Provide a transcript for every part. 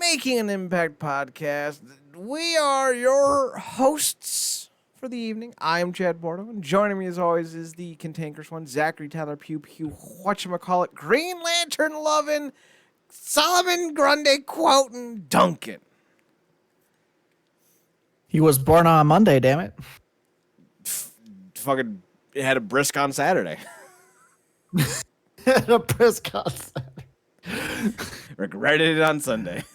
Making an Impact podcast. We are your hosts for the evening. I am Chad Bordo, and joining me as always is the cantankerous one, Zachary Tyler Pew Pew, whatchamacallit, Green Lantern loving, Solomon Grundy quoting Duncan. He was born on Monday, damn it. Fucking had a brisk on Saturday. A press conference. Regretted it on Sunday.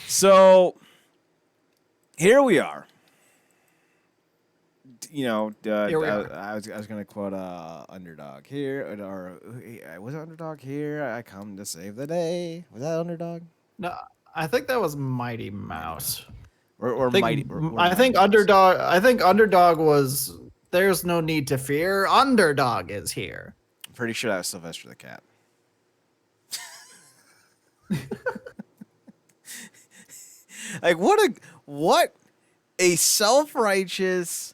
So here we are. You know, I was gonna quote Underdog here, or was it Underdog here? I come to save the day. Was that Underdog? No, I think that was Mighty Mouse. Or Mighty. I think Underdog. I think Underdog was. There's no need to fear. Underdog is here. I'm pretty sure that was Sylvester the Cat. Like what a self-righteous,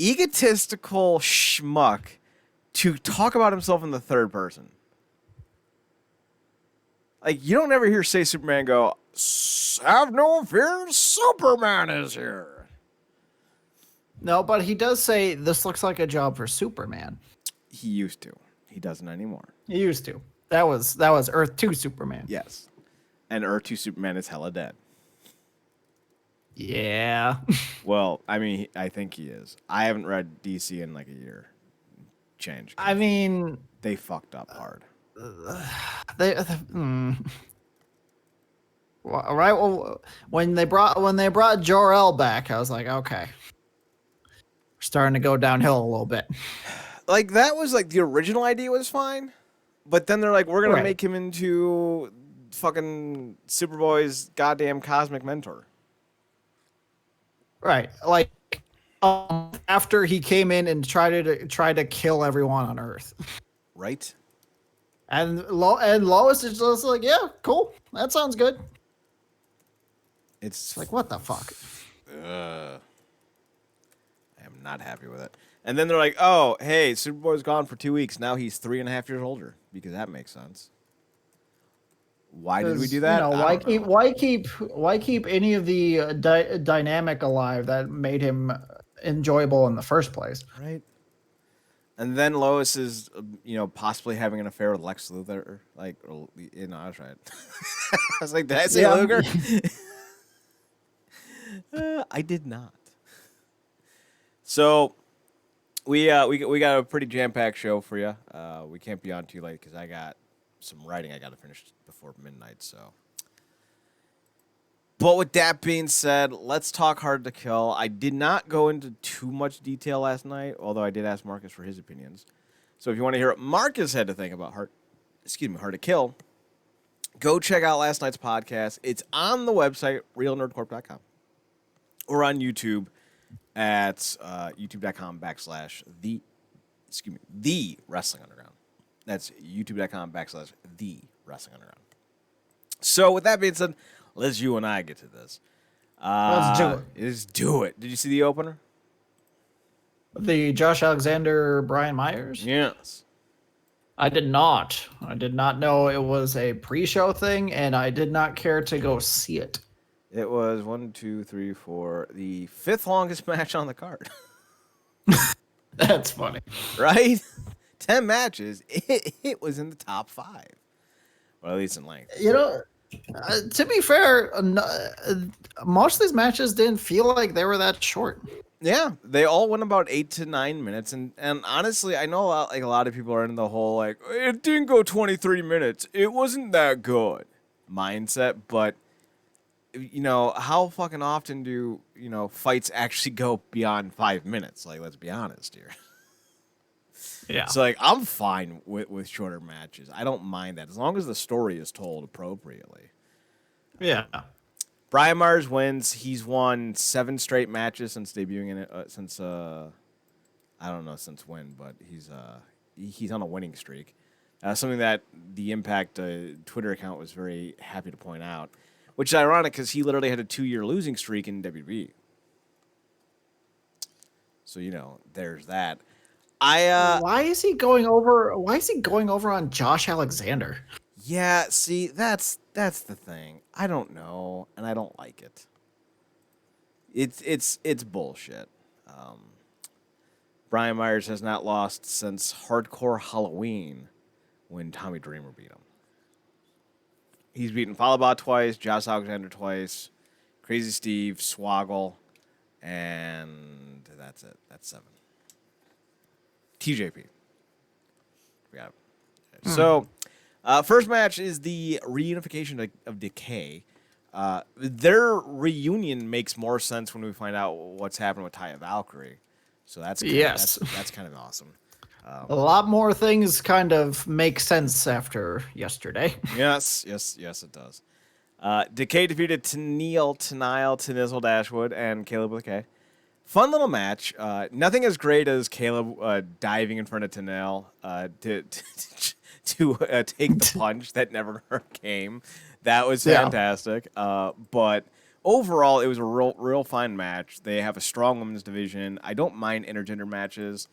egotistical schmuck to talk about himself in the third person. Like, you don't ever hear say Superman go, "Have no fear, Superman is here." No, but he does say this looks like a job for Superman. He used to. He doesn't anymore. He used to. That was Earth 2 Superman. Yes. And Earth 2 Superman is hella dead. Yeah. Well, I mean, I think he is. I haven't read DC in like a year. Change. I mean, they fucked up hard. Right. Well, when they brought Jor-El back, I was like, okay, we're starting to go downhill a little bit. Like, that was like the original idea was fine, but then they're like, we're gonna make him into fucking Superboy's goddamn cosmic mentor. Right. Like, after he came in and tried to kill everyone on Earth. Right. And Lois is just like, yeah, cool. That sounds good. It's like, what the fuck? I am not happy with it. And then they're like, oh, hey, Superboy's gone for 2 weeks. Now he's 3.5 years older, because that makes sense. Why did we do that? You know, why keep any of the dynamic alive that made him enjoyable in the first place? Right. And then Lois is, possibly having an affair with Lex Luthor. Like, I was right. I was like, did I say Luger? I did not. So we got a pretty jam-packed show for you. We can't be on too late because I got some writing I got to finish before midnight. So, but with that being said, let's talk Hard to Kill. I did not go into too much detail last night, although I did ask Marcus for his opinions. So if you want to hear what Marcus had to think about Hard to Kill, go check out last night's podcast. It's on the website realnerdcorp.com or on YouTube at youtube.com/the Wrestling Underground. That's youtube.com/the Wrestling Underground. So with that being said, let's you and I get to this. Let's do it. Let's do it. Did you see the opener? The Josh Alexander, Brian Myers? Yes. I did not. I did not know it was a pre-show thing, and I did not care to go see it. It was 1, 2, 3, 4, the 5th longest match on the card. That's funny. Right? 10 matches. It was in the top 5. Well, at least in length. You know, to be fair, most of these matches didn't feel like they were that short. Yeah, they all went about 8 to 9 minutes, and honestly, I know a lot of people are in the whole like it didn't go 23 minutes, it wasn't that good mindset. But how fucking often do fights actually go beyond 5 minutes? Like, let's be honest here. Yeah. So like, I'm fine with shorter matches. I don't mind that as long as the story is told appropriately. Yeah. Brian Myers wins. He's won 7 straight matches since debuting in it. Since I don't know since when, but he's on a winning streak. Something that the Impact Twitter account was very happy to point out, which is ironic because he literally had a 2-year losing streak in WWE. So there's that. Why is he going over on Josh Alexander? Yeah, see, that's the thing. I don't know, and I don't like it. It's bullshit. Um, Brian Myers has not lost since Hardcore Halloween when Tommy Dreamer beat him. He's beaten Falaba twice, Josh Alexander twice, Crazy Steve, Swoggle, and that's it. That's 7. TJP. We got it. So, first match is the reunification of Decay. Their reunion makes more sense when we find out what's happened with Taya Valkyrie. So Yes. that's kind of awesome. A lot more things kind of make sense after yesterday. Yes, it does. Decay defeated Tennille, Tenizzle Dashwood, and Caleb with a K. Fun little match. Nothing as great as Caleb diving in front of Tennille to take the punch that never came. That was fantastic. But overall, it was a real fine match. They have a strong women's division. I don't mind intergender matches.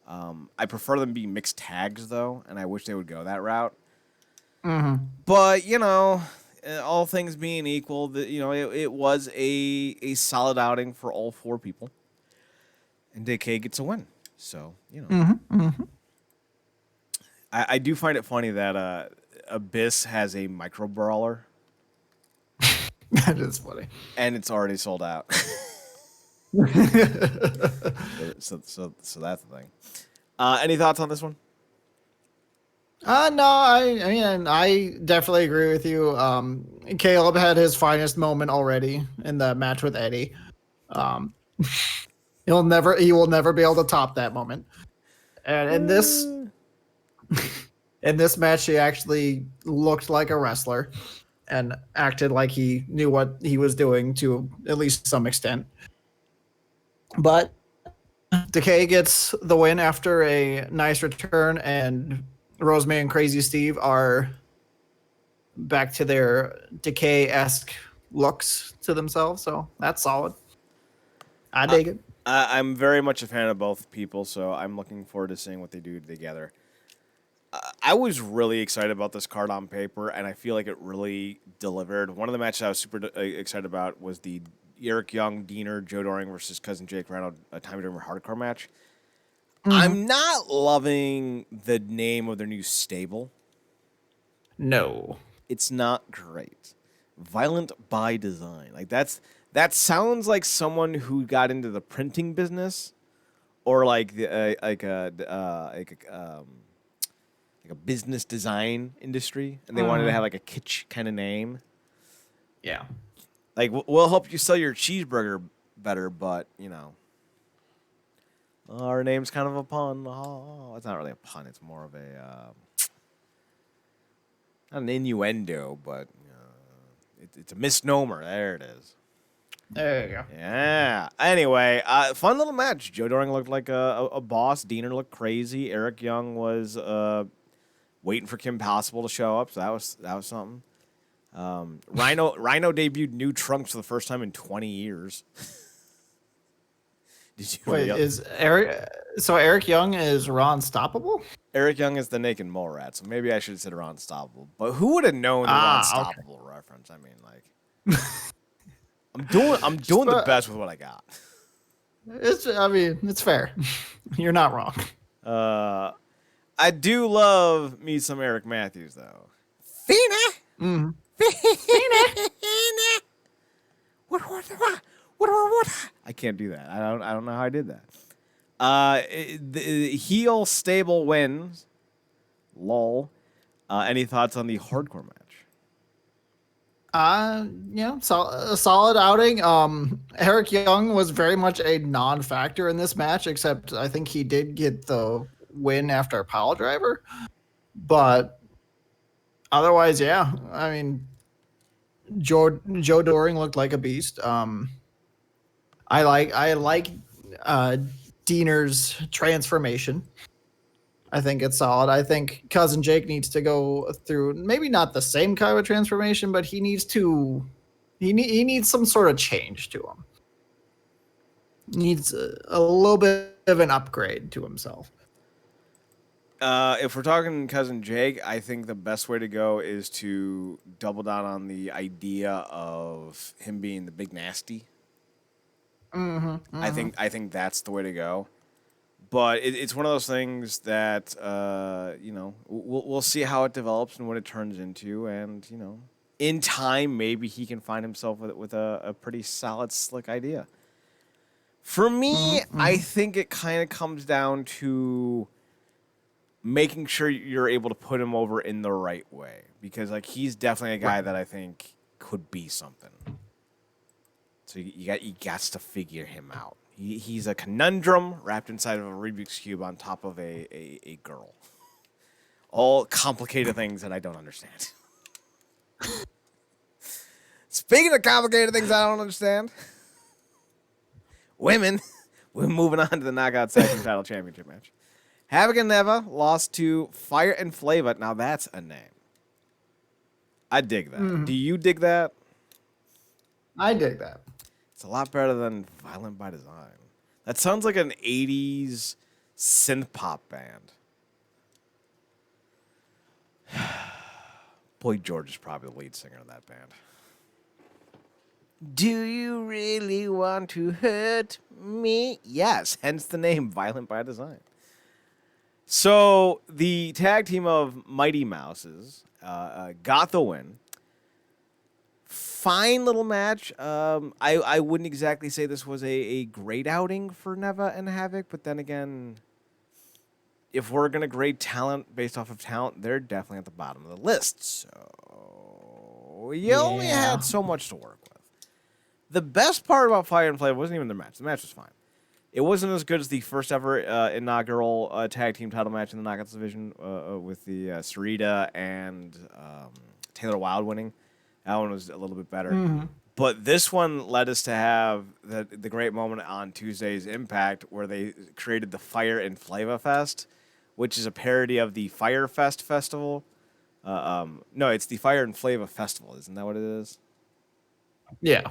I prefer them being mixed tags, though, and I wish they would go that route. But, all things being equal, it was a solid outing for all 4 people. And DK gets a win. So, I do find it funny that Abyss has a micro brawler. That is funny. And it's already sold out. so that's the thing. Any thoughts on this one? No, I definitely agree with you. Caleb had his finest moment already in the match with Eddie. He will never be able to top that moment. And in this match, he actually looked like a wrestler and acted like he knew what he was doing to at least some extent. But Decay gets the win after a nice return, and Rosemary and Crazy Steve are back to their Decay-esque looks to themselves, so that's solid. I dig it. I'm very much a fan of both people, so I'm looking forward to seeing what they do together. I was really excited about this card on paper, and I feel like it really delivered. One of the matches I was super excited about was the Eric Young, Diener, Joe Doring versus Cousin Jake Reno, a Tommy Dreamer hardcore match. I'm not loving the name of their new stable. No. It's not great. Violent by Design. That sounds like someone who got into the printing business, or like a business design industry, and they wanted to have like a kitsch kind of name. Yeah. Like, we'll help you sell your cheeseburger better, but our name's kind of a pun. Oh, it's not really a pun. It's more of a not an innuendo, but it's a misnomer. There it is. There you go. Yeah. Anyway, fun little match. Joe Doring looked like a boss. Diener looked crazy. Eric Young was waiting for Kim Possible to show up, so that was something. Rhino debuted new trunks for the first time in 20 years. Did you Wait, is Eric? So Eric Young is Raw Unstoppable? Eric Young is the Naked Mole Rat, so maybe I should have said Raw Unstoppable. But who would have known the Raw Unstoppable reference? I mean, like, I'm doing the best with what I got. It's fair. You're not wrong. I do love me some Eric Matthews though. Fina. Fina. What? I can't do that. I don't know how I did that. The heel stable wins. Lol. Any thoughts on the hardcore match? A solid outing. Eric Young was very much a non-factor in this match, except I think he did get the win after a pile driver. But otherwise, yeah. I mean, Joe Doring looked like a beast. I like Diener's transformation. I think it's solid. I think Cousin Jake needs to go through maybe not the same kind of transformation, but he needs some sort of change to him. Needs a little bit of an upgrade to himself. If we're talking cousin Jake, I think the best way to go is to double down on the idea of him being the big nasty. I think that's the way to go. But it's one of those things that we'll see how it develops and what it turns into, and in time maybe he can find himself with a pretty solid, slick idea. For me, I think it kind of comes down to making sure you're able to put him over in the right way, because like he's definitely a guy that I think could be something. So you got to figure him out. He's a conundrum wrapped inside of a Rubik's Cube on top of a girl. All complicated things that I don't understand. Speaking of complicated things I don't understand, women, we're moving on to the Knockout Section Title Championship match. Havoc and Neva lost to Fire and Flava. Now that's a name. I dig that. Do you dig that? I dig that. It's a lot better than Violent by Design. That sounds like an 80s synth pop band. Boy George is probably the lead singer of that band. Do you really want to hurt me? Yes, hence the name Violent by Design. So the tag team of Mighty Mouses got the win. Fine little match. I wouldn't exactly say this was a great outing for Neva and Havoc, but then again, if we're going to grade talent based off of talent, they're definitely at the bottom of the list. So you only had so much to work with. The best part about Fire and Flava wasn't even the match. The match was fine. It wasn't as good as the first ever inaugural tag team title match in the Knockouts division with the Sarita and Taylor Wilde winning. That one was a little bit better. But this one led us to have the great moment on Tuesday's Impact where they created the Fire and Flava Fest, which is a parody of the Fire Fest Festival. No, it's the Fire and Flava Festival. Isn't that what it is? Yeah.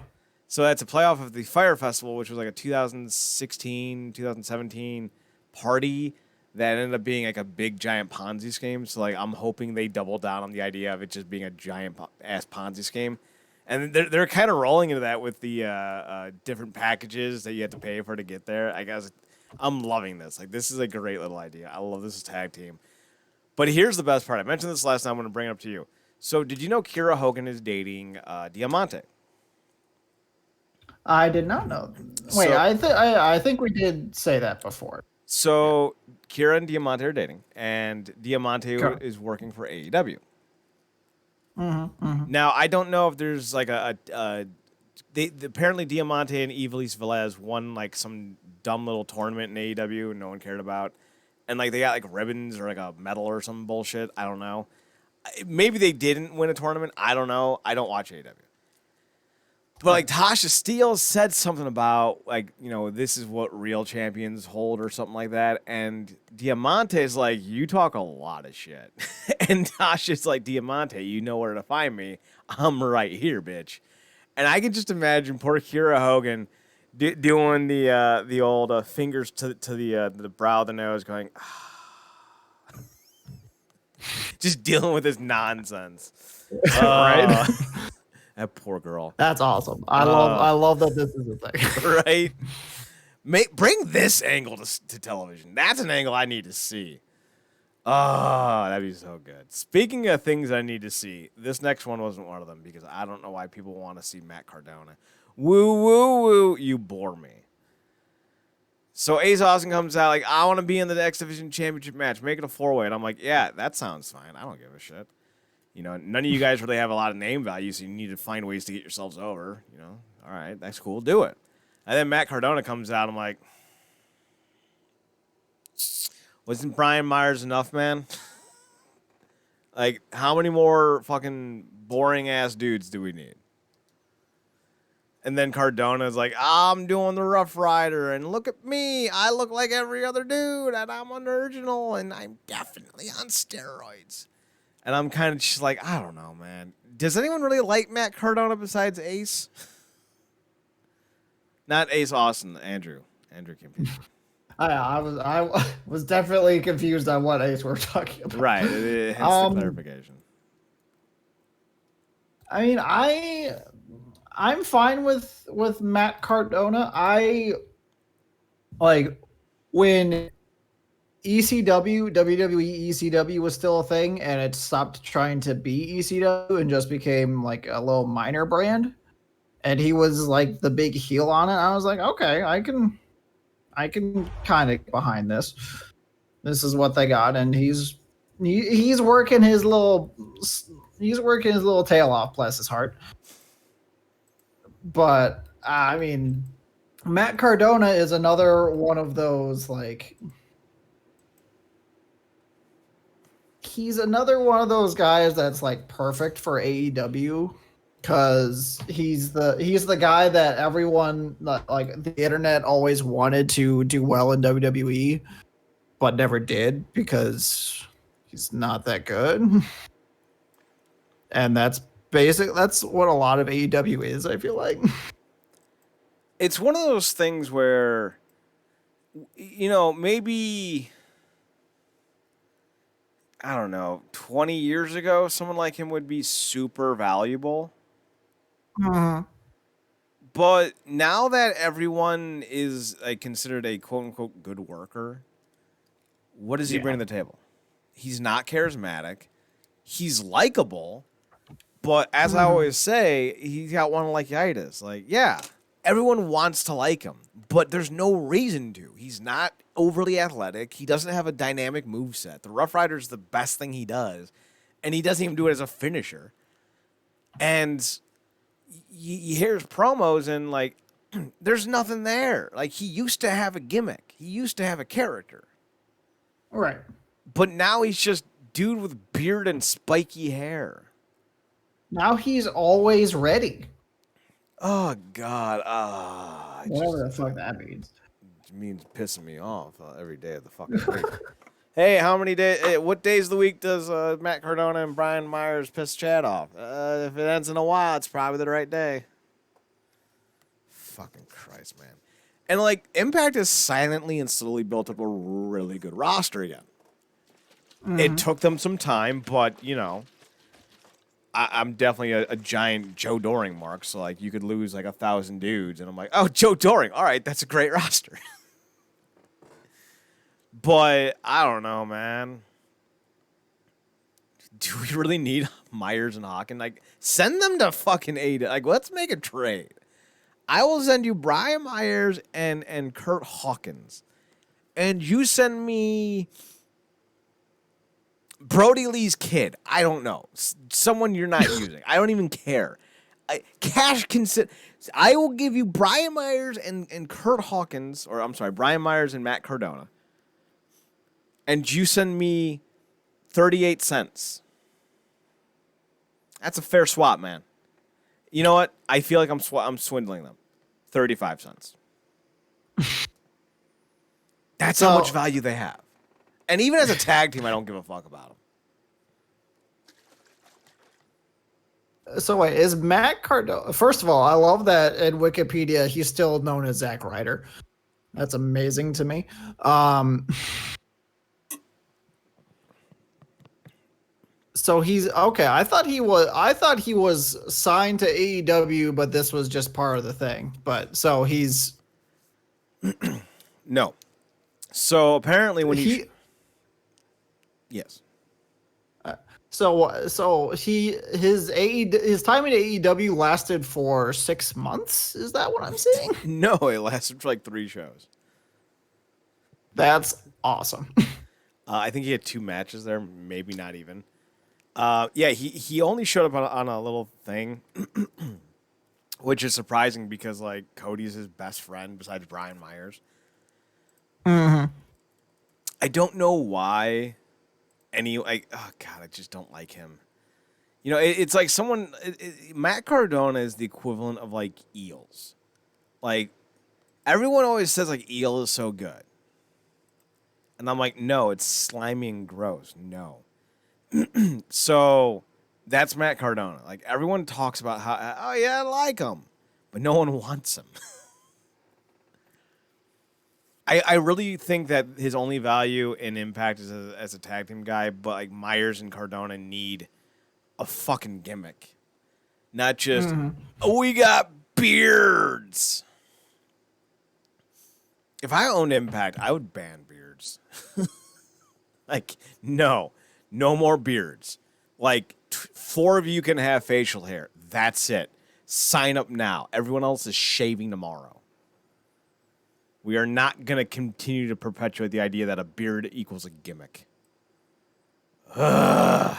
So that's a playoff of the Fire Festival, which was like a 2016, 2017 party that ended up being like a big giant Ponzi scheme. So like I'm hoping they double down on the idea of it just being a giant ass Ponzi scheme. And they're kind of rolling into that with the different packages that you have to pay for to get there. I guess I'm loving this. Like this is a great little idea. I love this tag team. But here's the best part. I mentioned this last time. I'm going to bring it up to you. So did you know Kira Hogan is dating Diamante? I did not know. Wait, So- I think we did say that before. So Kira and Diamante are dating, and Diamante Sure. is working for AEW. Now I don't know if there's like apparently Diamante and Ivelisse Velez won like some dumb little tournament in AEW and no one cared about, and like they got like ribbons or like a medal or some bullshit. I don't know. Maybe they didn't win a tournament. I don't know. I don't watch AEW. But like Tasha Steele said something about like, this is what real champions hold or something like that. And Diamante's like, you talk a lot of shit. And Tasha's like, Diamante, you know where to find me. I'm right here, bitch. And I can just imagine poor Kira Hogan doing the old fingers to the brow of the nose going, just dealing with this nonsense. Right? That poor girl. That's awesome. I love that this is a thing. Right? Bring this angle to television. That's an angle I need to see. Oh, that'd be so good. Speaking of things I need to see, this next one wasn't one of them because I don't know why people want to see Matt Cardona. Woo, woo, woo. You bore me. So Ace Austin comes out like, I want to be in the X Division Championship match. Make it a 4-way. And I'm like, yeah, that sounds fine. I don't give a shit. None of you guys really have a lot of name value, so you need to find ways to get yourselves over. All right, that's cool. Do it. And then Matt Cardona comes out. I'm like, wasn't Brian Myers enough, man? Like, how many more fucking boring-ass dudes do we need? And then Cardona's like, I'm doing the Rough Rider, and look at me. I look like every other dude, and I'm an original, and I'm definitely on steroids. And I'm kind of just like, I don't know, man. Does anyone really like Matt Cardona besides Ace? Not Ace Austin, Andrew. Andrew Kim. I was definitely confused on what ace we're talking about. Right. Hence the clarification. I mean, I'm fine with Matt Cardona. I like when ECW, WWE ECW was still a thing, and it stopped trying to be ECW and just became like a little minor brand. And he was like the big heel on it. I was like, okay, I can kind of get behind this. This is what they got, and he's working his little tail off. Bless his heart. But I mean, Matt Cardona is another one of those like he's another one of those guys that's like perfect for AEW because he's the guy that everyone like the internet always wanted to do well in WWE but never did because he's not that good. And that's what a lot of AEW is, I feel like. It's one of those things where, maybe, I don't know, 20 years ago, someone like him would be super valuable. But now that everyone is like considered a quote unquote good worker, what does he bring to the table? He's not charismatic. He's likable. But as I always say, he's got one like-itis. Like, yeah, everyone wants to like him, but there's no reason to. He's not overly athletic. He doesn't have a dynamic moveset. The Rough Rider's the best thing he does, and he doesn't even do it as a finisher. And you hear his promos, and, like, there's nothing there. Like, he used to have a gimmick. He used to have a character. Right. But now he's just dude with beard and spiky hair. Now he's always ready. Oh, God. Whatever the fuck that means. It means pissing me off every day of the fucking week. Hey, how many days? What days of the week does Matt Cardona and Brian Myers piss Chad off? If it ends in a while, it's probably the right day. Fucking Christ, man. And, like, Impact has silently and slowly built up a really good roster again. It took them some time, but, I'm definitely a giant Joe Doring mark. So, like, you could lose, like, 1,000 dudes. And I'm like, oh, Joe Doring. All right, that's a great roster. But I don't know, man. Do we really need Myers and Hawkins? Like, send them to fucking AEW. Like, let's make a trade. I will send you Brian Myers and Kurt Hawkins. And you send me Brody Lee's kid. I don't know. Someone you're not using. I don't even care. I will give you Brian Myers and Kurt Hawkins, or I'm sorry, Brian Myers and Matt Cardona. And you send me 38 cents. That's a fair swap, man. You know what? I feel like I'm swindling them. 35 cents. That's how much value they have. And even as a tag team, I don't give a fuck about them. So wait, is Matt Cardona? First of all, I love that in Wikipedia he's still known as Zack Ryder. That's amazing to me. So he's okay. I thought he was signed to AEW, but this was just part of the thing. But so he's no. So apparently when yes. So his time in AEW lasted for 6 months. Is that what I'm saying? No, it lasted for like 3 shows. That's awesome. I think he had 2 matches there, maybe not even. Yeah, he only showed up on a little thing, which is surprising because like Cody's his best friend besides Brian Myers. I don't know why. Oh God, I just don't like him. It's like Matt Cardona is the equivalent of like Eels. Like everyone always says like Eel is so good, and I'm like, no, it's slimy and gross. No. So that's Matt Cardona. Like everyone talks about how, oh yeah, I like him, but no one wants him. I really think that his only value in Impact is as a tag team guy, but like Myers and Cardona need a fucking gimmick. Not just, oh, we got beards. If I owned Impact, I would ban beards. Like, no more beards. Like, 4 of you can have facial hair. That's it. Sign up now. Everyone else is shaving tomorrow. We are not going to continue to perpetuate the idea that a beard equals a gimmick. Ugh.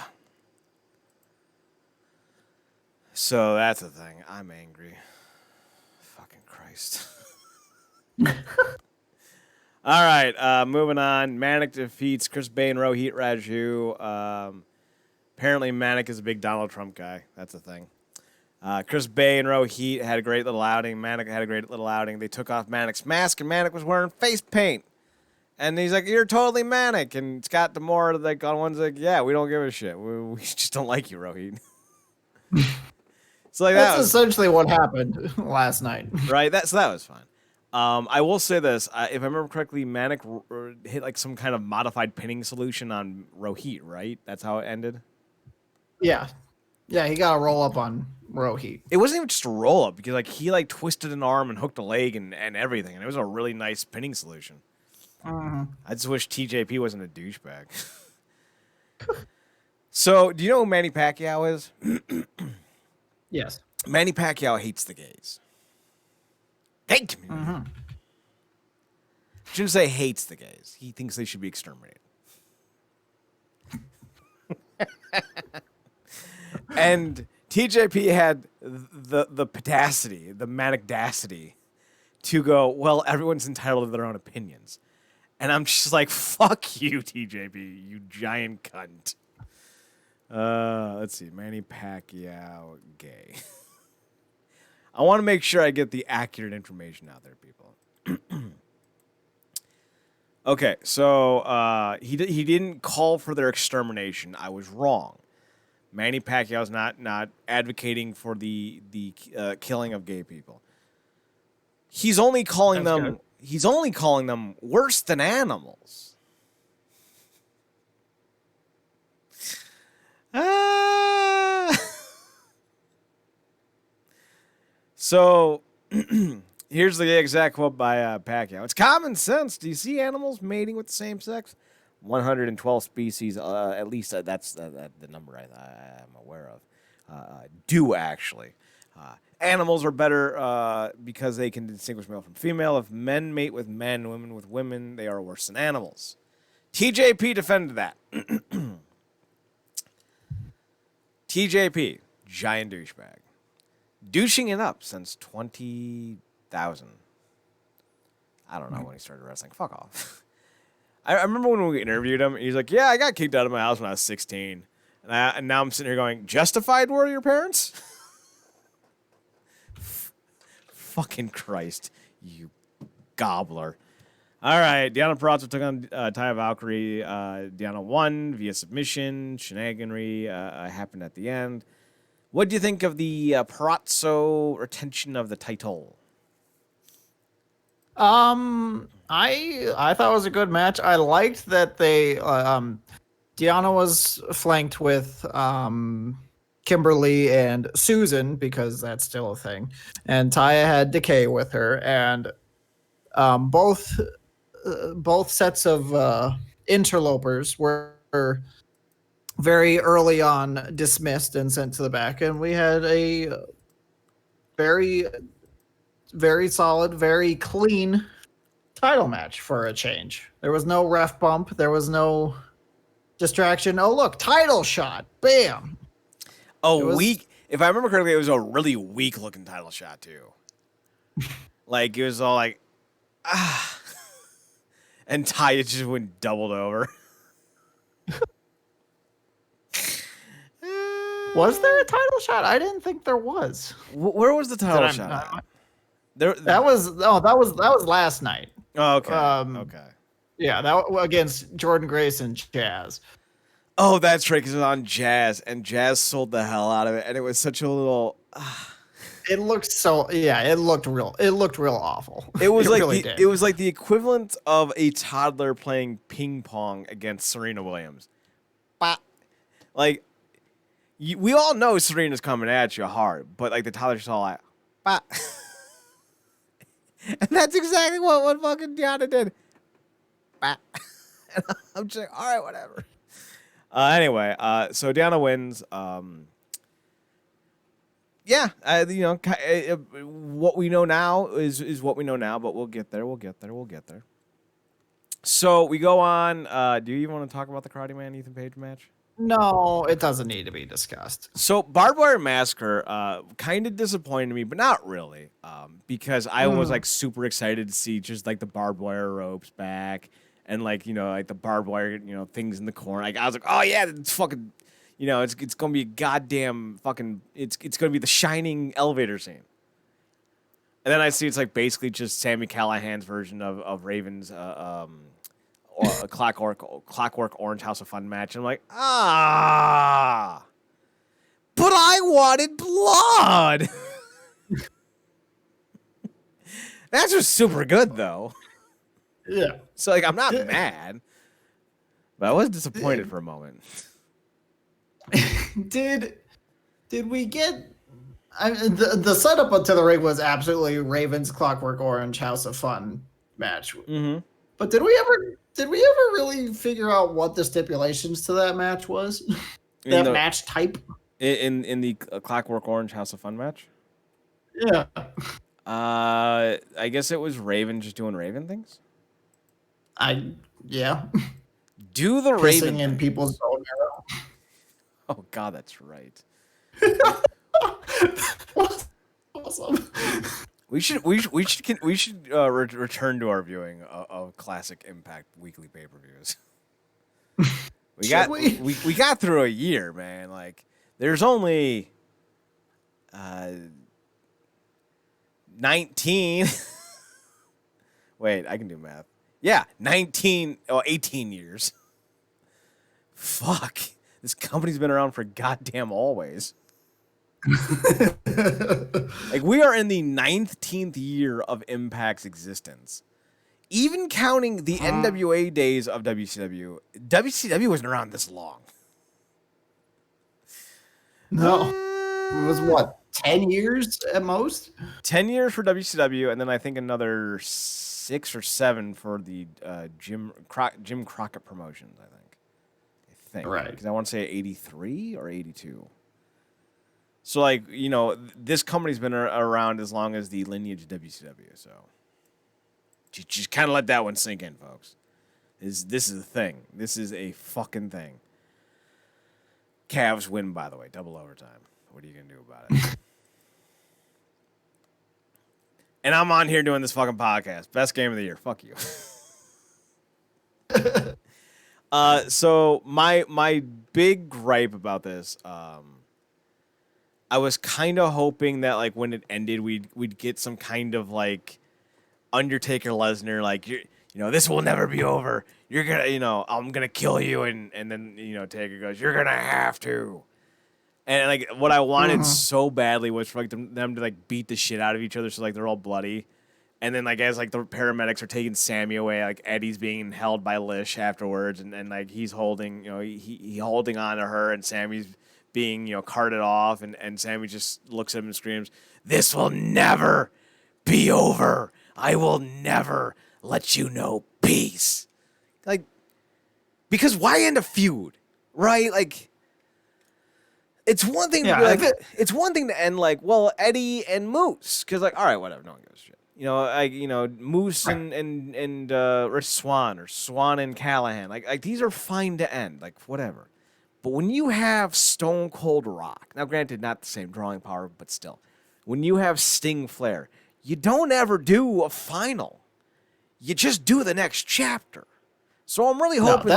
So that's the thing. I'm angry. Fucking Christ. All right, moving on. Manic defeats Chris Bay and Rohit Raju. Apparently, Manic is a big Donald Trump guy. That's the thing. Chris Bay and Rohit had a great little outing. Manic had a great little outing. They took off Manic's mask, and Manic was wearing face paint. And he's like, "You're totally Manic." And Scott D'Amore, like, on one's like, "Yeah, we don't give a shit. We just don't like you, Rohit." So like That's essentially what happened last night. Right? So that was fun. I will say this: if I remember correctly, Manic hit like some kind of modified pinning solution on Rohit. Right? That's how it ended. Yeah, he got a roll up on Rohit. It wasn't even just a roll up because like he like twisted an arm and hooked a leg and everything, and it was a really nice pinning solution. I just wish TJP wasn't a douchebag. So, do you know who Manny Pacquiao is? Yes. Manny Pacquiao hates the gays. Hate community. Shouldn't say hates the gays. He thinks they should be exterminated. And TJP had the pedacity, the manicdacity to go, well, everyone's entitled to their own opinions. And I'm just like, fuck you, TJP, you giant cunt. Let's see, Manny Pacquiao gay. I want to make sure I get the accurate information out there, people. Okay, so he didn't call for their extermination. I was wrong. Manny Pacquiao's not advocating for the killing of gay people. He's only calling them worse than animals. So here's the exact quote by Pacquiao. It's common sense. Do you see animals mating with the same sex? 112 species, at least that's the number I'm aware of, do actually. Animals are better because they can distinguish male from female. If men mate with men, women with women, they are worse than animals. TJP defended that. TJP, giant douchebag. Douching it up since 20,000. I don't know when he started wrestling. Fuck off. I remember when we interviewed him, he's like, yeah, I got kicked out of my house when I was 16. And now I'm sitting here going, justified were your parents? Fucking Christ, you gobbler. All right, Deanna Purrazzo took on Taya Valkyrie. Deanna won via submission. Shenaniganry happened at the end. What do you think of the Purrazzo retention of the title? I thought it was a good match. I liked that they Deanna was flanked with Kimberly and Susan because that's still a thing, and Taya had Decay with her, and both sets of interlopers were very early on dismissed and sent to the back, and we had a very, very solid, very clean title match for a change. There was no ref bump. There was no distraction. Oh, look, title shot. Bam. Weak. If I remember correctly, it was a really weak looking title shot too. Like it was all like, and Taya just went doubled over. Was there a title shot? I didn't think there was. Where was the title shot? That was last night. Oh, okay. Okay. Yeah, that against Jordan Grace and Jazz. Oh, that's right, because it was on Jazz, and Jazz sold the hell out of it, and it was such a little. It looked so it looked real awful. It was like really the, did. it was like the equivalent of a toddler playing ping pong against Serena Williams. Bah. Like we all know Serena's coming at you hard, but like the toddler's just all like, bah. And that's exactly what fucking Deanna did. Bah. And I'm just like, all right, whatever. Anyway, so Deanna wins. Yeah, what we know now is what we know now, but we'll get there. We'll get there. We'll get there. So we go on. Do you even want to talk about the Karate Man Ethan Page match? No, it doesn't need to be discussed. So Barbed Wire Massacre kind of disappointed me, but not really, because I was like super excited to see just like the barbed wire ropes back and like like the barbed wire things in the corner. Like I was like, oh yeah, it's fucking, it's gonna be a goddamn fucking it's gonna be the Shining elevator scene. And then I see it's like basically just Sammy Callahan's version of Raven's a Clockwork Orange House of Fun match. And I'm like, but I wanted blood. That's just super good though. Yeah. So like I'm not mad, but I was disappointed for a moment. Did we get? The setup to the ring was absolutely Raven's Clockwork Orange House of Fun match. Mm-hmm. But did we ever really figure out what the stipulations to that match was? That match type in the Clockwork Orange House of Fun match? Yeah. I guess it was Raven just doing Raven things. Yeah. Do the Pissing Raven in thing. people's bone marrow. Oh God, that's right. Awesome. We should return to our viewing of classic Impact weekly pay-per-views. We got through a year, man. Like there's only 19 Wait, I can do math. Yeah, 18 years. Fuck. This company's been around for goddamn always. Like we are in the 19th year of Impact's existence. Even counting the NWA days of WCW, WCW wasn't around this long. No. It was what, 10 years at most? 10 years for WCW, and then I think another 6 or 7 for the Jim Crockett Promotions, I think. Right. Because I want to say 83 or 82. So, like, this company's been around as long as the lineage of WCW, so just kind of let that one sink in, folks. This is a thing. This is a fucking thing. Cavs win, by the way, double overtime. What are you going to do about it? And I'm on here doing this fucking podcast. Best game of the year. Fuck you. So my big gripe about this, I was kind of hoping that like when it ended, we'd get some kind of like Undertaker Lesnar, like this will never be over. You're gonna, I'm gonna kill you, and then Taker goes, you're gonna have to. And like what I wanted so badly was for like them to like beat the shit out of each other, so like they're all bloody. And then like as like the paramedics are taking Sammy away, like Eddie's being held by Lish afterwards, and like he's holding, he holding on to her, and Sammy's being carted off, and Sammy just looks at him and screams, "This will never be over. I will never let you know peace." Like, because why end a feud, right? Like, it's one thing to be like, it's one thing to end like, well, Eddie and Moose, because like, all right, whatever, no one gives a shit. Moose and Rich Swann, or Swann and Callahan, like these are fine to end, like whatever. But when you have Stone Cold Rock, now granted not the same drawing power, but still, when you have Sting Flair, you don't ever do a final. You just do the next chapter. So I'm really hoping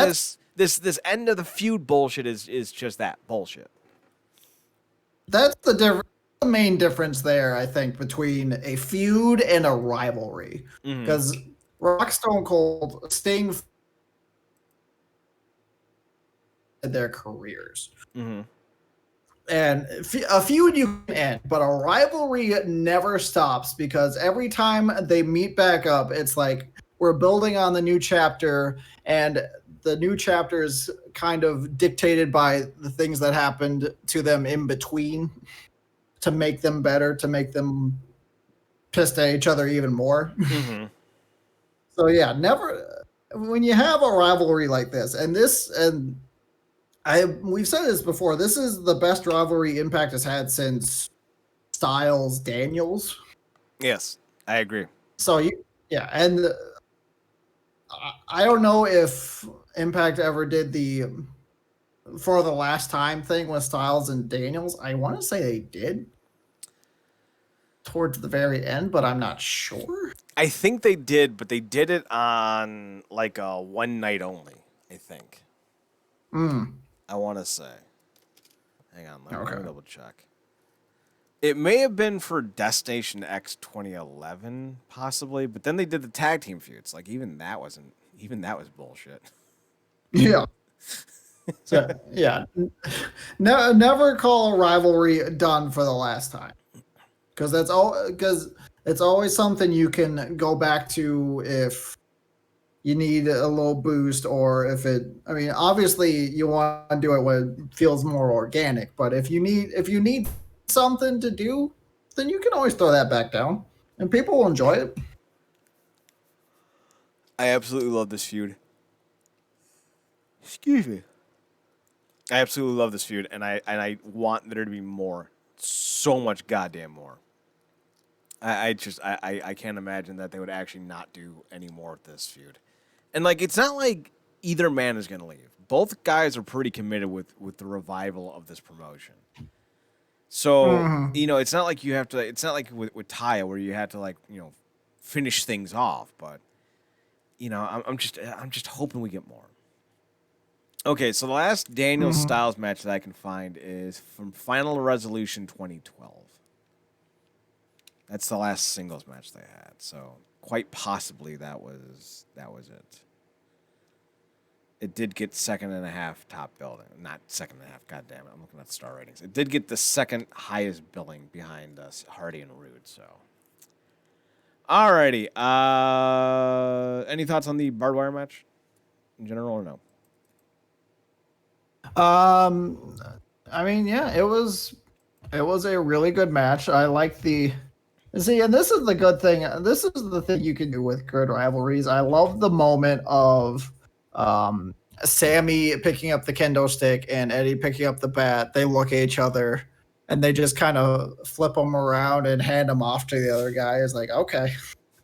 this end of the feud bullshit is just that bullshit. That's the main difference there, I think, between a feud and a rivalry. Because Rock, Stone Cold, Sting, their careers. And a feud you can end, but a rivalry never stops because every time they meet back up, it's like we're building on the new chapter, and the new chapter is kind of dictated by the things that happened to them in between to make them better, to make them pissed at each other even more. Mm-hmm. So yeah, never when you have a rivalry like this, and we've said this before. This is the best rivalry Impact has had since Styles Daniels. Yes, I agree. So yeah, and I don't know if Impact ever did the for the last time thing with Styles and Daniels. I want to say they did towards the very end, but I'm not sure. I think they did, but they did it on like a one night only. I think. Mm, I want to say. Hang on, let me okay. double check. It may have been for Destination X 2011, possibly, but then they did the tag team feuds. Like even that was bullshit. Yeah. So yeah, never call a rivalry done for the last time because it's always something you can go back to if you need a little boost or if it. I mean, obviously you want to do it when it feels more organic, but if you need something to do, then you can always throw that back down, and people will enjoy it. I absolutely love this feud. Excuse me. I absolutely love this feud, and I want there to be more, so much goddamn more. I can't imagine that they would actually not do any more with this feud. And like it's not like either man is gonna leave. Both guys are pretty committed with the revival of this promotion. So, Mm-hmm. it's not like you have to it's not like with Taya where you have to like, finish things off, but I'm just hoping we get more. Okay, so the last Daniel Mm-hmm. Styles match that I can find is from Final Resolution 2012. That's the last singles match they had. So quite possibly that was it. It did get second and a half top billing. Not second and a half, god damn it. I'm looking at the star ratings. It did get the second highest billing behind Hardy and Rude, so. Alrighty. Any thoughts on the barbed wire match in general or no? Um, I mean, yeah, it was a really good match. I like the see, and this is the good thing. This is the thing you can do with good rivalries. I love the moment of Sammy picking up the kendo stick and Eddie picking up the bat. They look at each other and they just kind of flip them around and hand them off to the other guy. It's like, okay,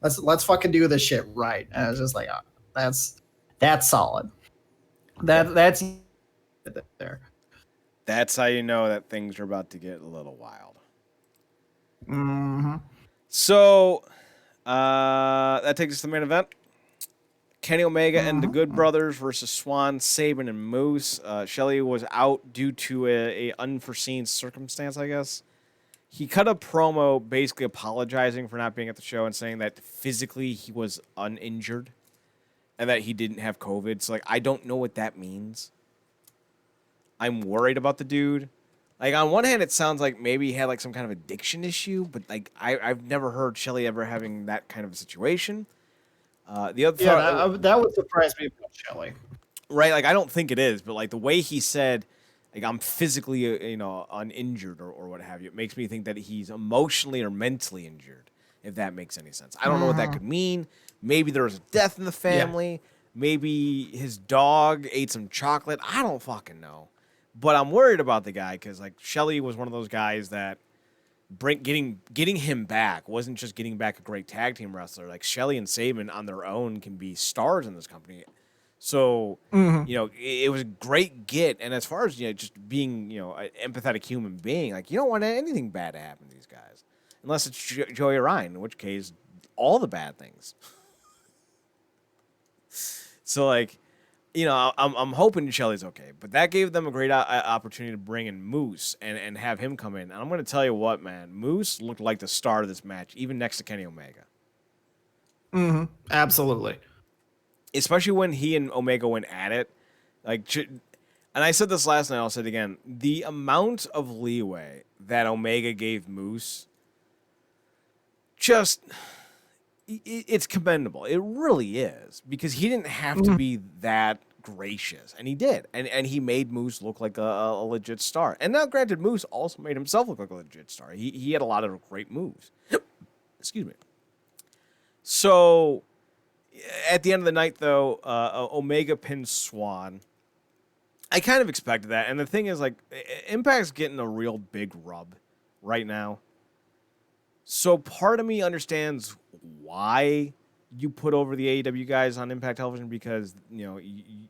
let's fucking do this shit right. And it's just like, that's solid. That's there. That's how you know that things are about to get a little wild. Mm-hmm. So, that takes us to the main event. Kenny Omega and the Good Mm-hmm. Brothers versus Swan, Sabin, and Moose. Shelley was out due to a unforeseen circumstance, I guess. He cut a promo basically apologizing for not being at the show and saying that physically he was uninjured and that he didn't have COVID. So, like, I don't know what that means. I'm worried about the dude. Like, on one hand, it sounds like maybe he had, like, some kind of addiction issue, but, like, I've never heard Shelley ever having that kind of a situation. The other Yeah, thought, that would surprise me about Shelley. right? Like, I don't think it is, but like the way he said, like I'm physically, uninjured or what have you, it makes me think that he's emotionally or mentally injured. If that makes any sense, I don't know what that Mm-hmm. could mean. Maybe there was a death in the Yeah. family. Maybe his dog ate some chocolate. I don't fucking know. But I'm worried about the guy because like Shelley was one of those guys that getting him back wasn't just getting back a great tag team wrestler. Like Shelley and Sabin on their own can be stars in this company. So, Mm-hmm. it was a great get. And as far as, just being, an empathetic human being, like, you don't want anything bad to happen to these guys. Unless it's Joey Ryan, in which case, all the bad things. So, like, I'm hoping Shelley's okay. But that gave them a great opportunity to bring in Moose and have him come in. And I'm going to tell you what, man. Moose looked like the star of this match, even next to Kenny Omega. Mm-hmm. Absolutely. Especially when he and Omega went at it. Like, And I said this last night, I'll say it again. The amount of leeway that Omega gave Moose, just, it's commendable. It really is. Because he didn't have to be that gracious. And he did. And he made Moose look like a legit star. And now, granted, Moose also made himself look like a legit star. He had a lot of great moves. Excuse me. So, at the end of the night, though, Omega pins Swan. I kind of expected that. And the thing is, like, Impact's getting a real big rub right now. So part of me understands why you put over the AEW guys on Impact Television because, you know,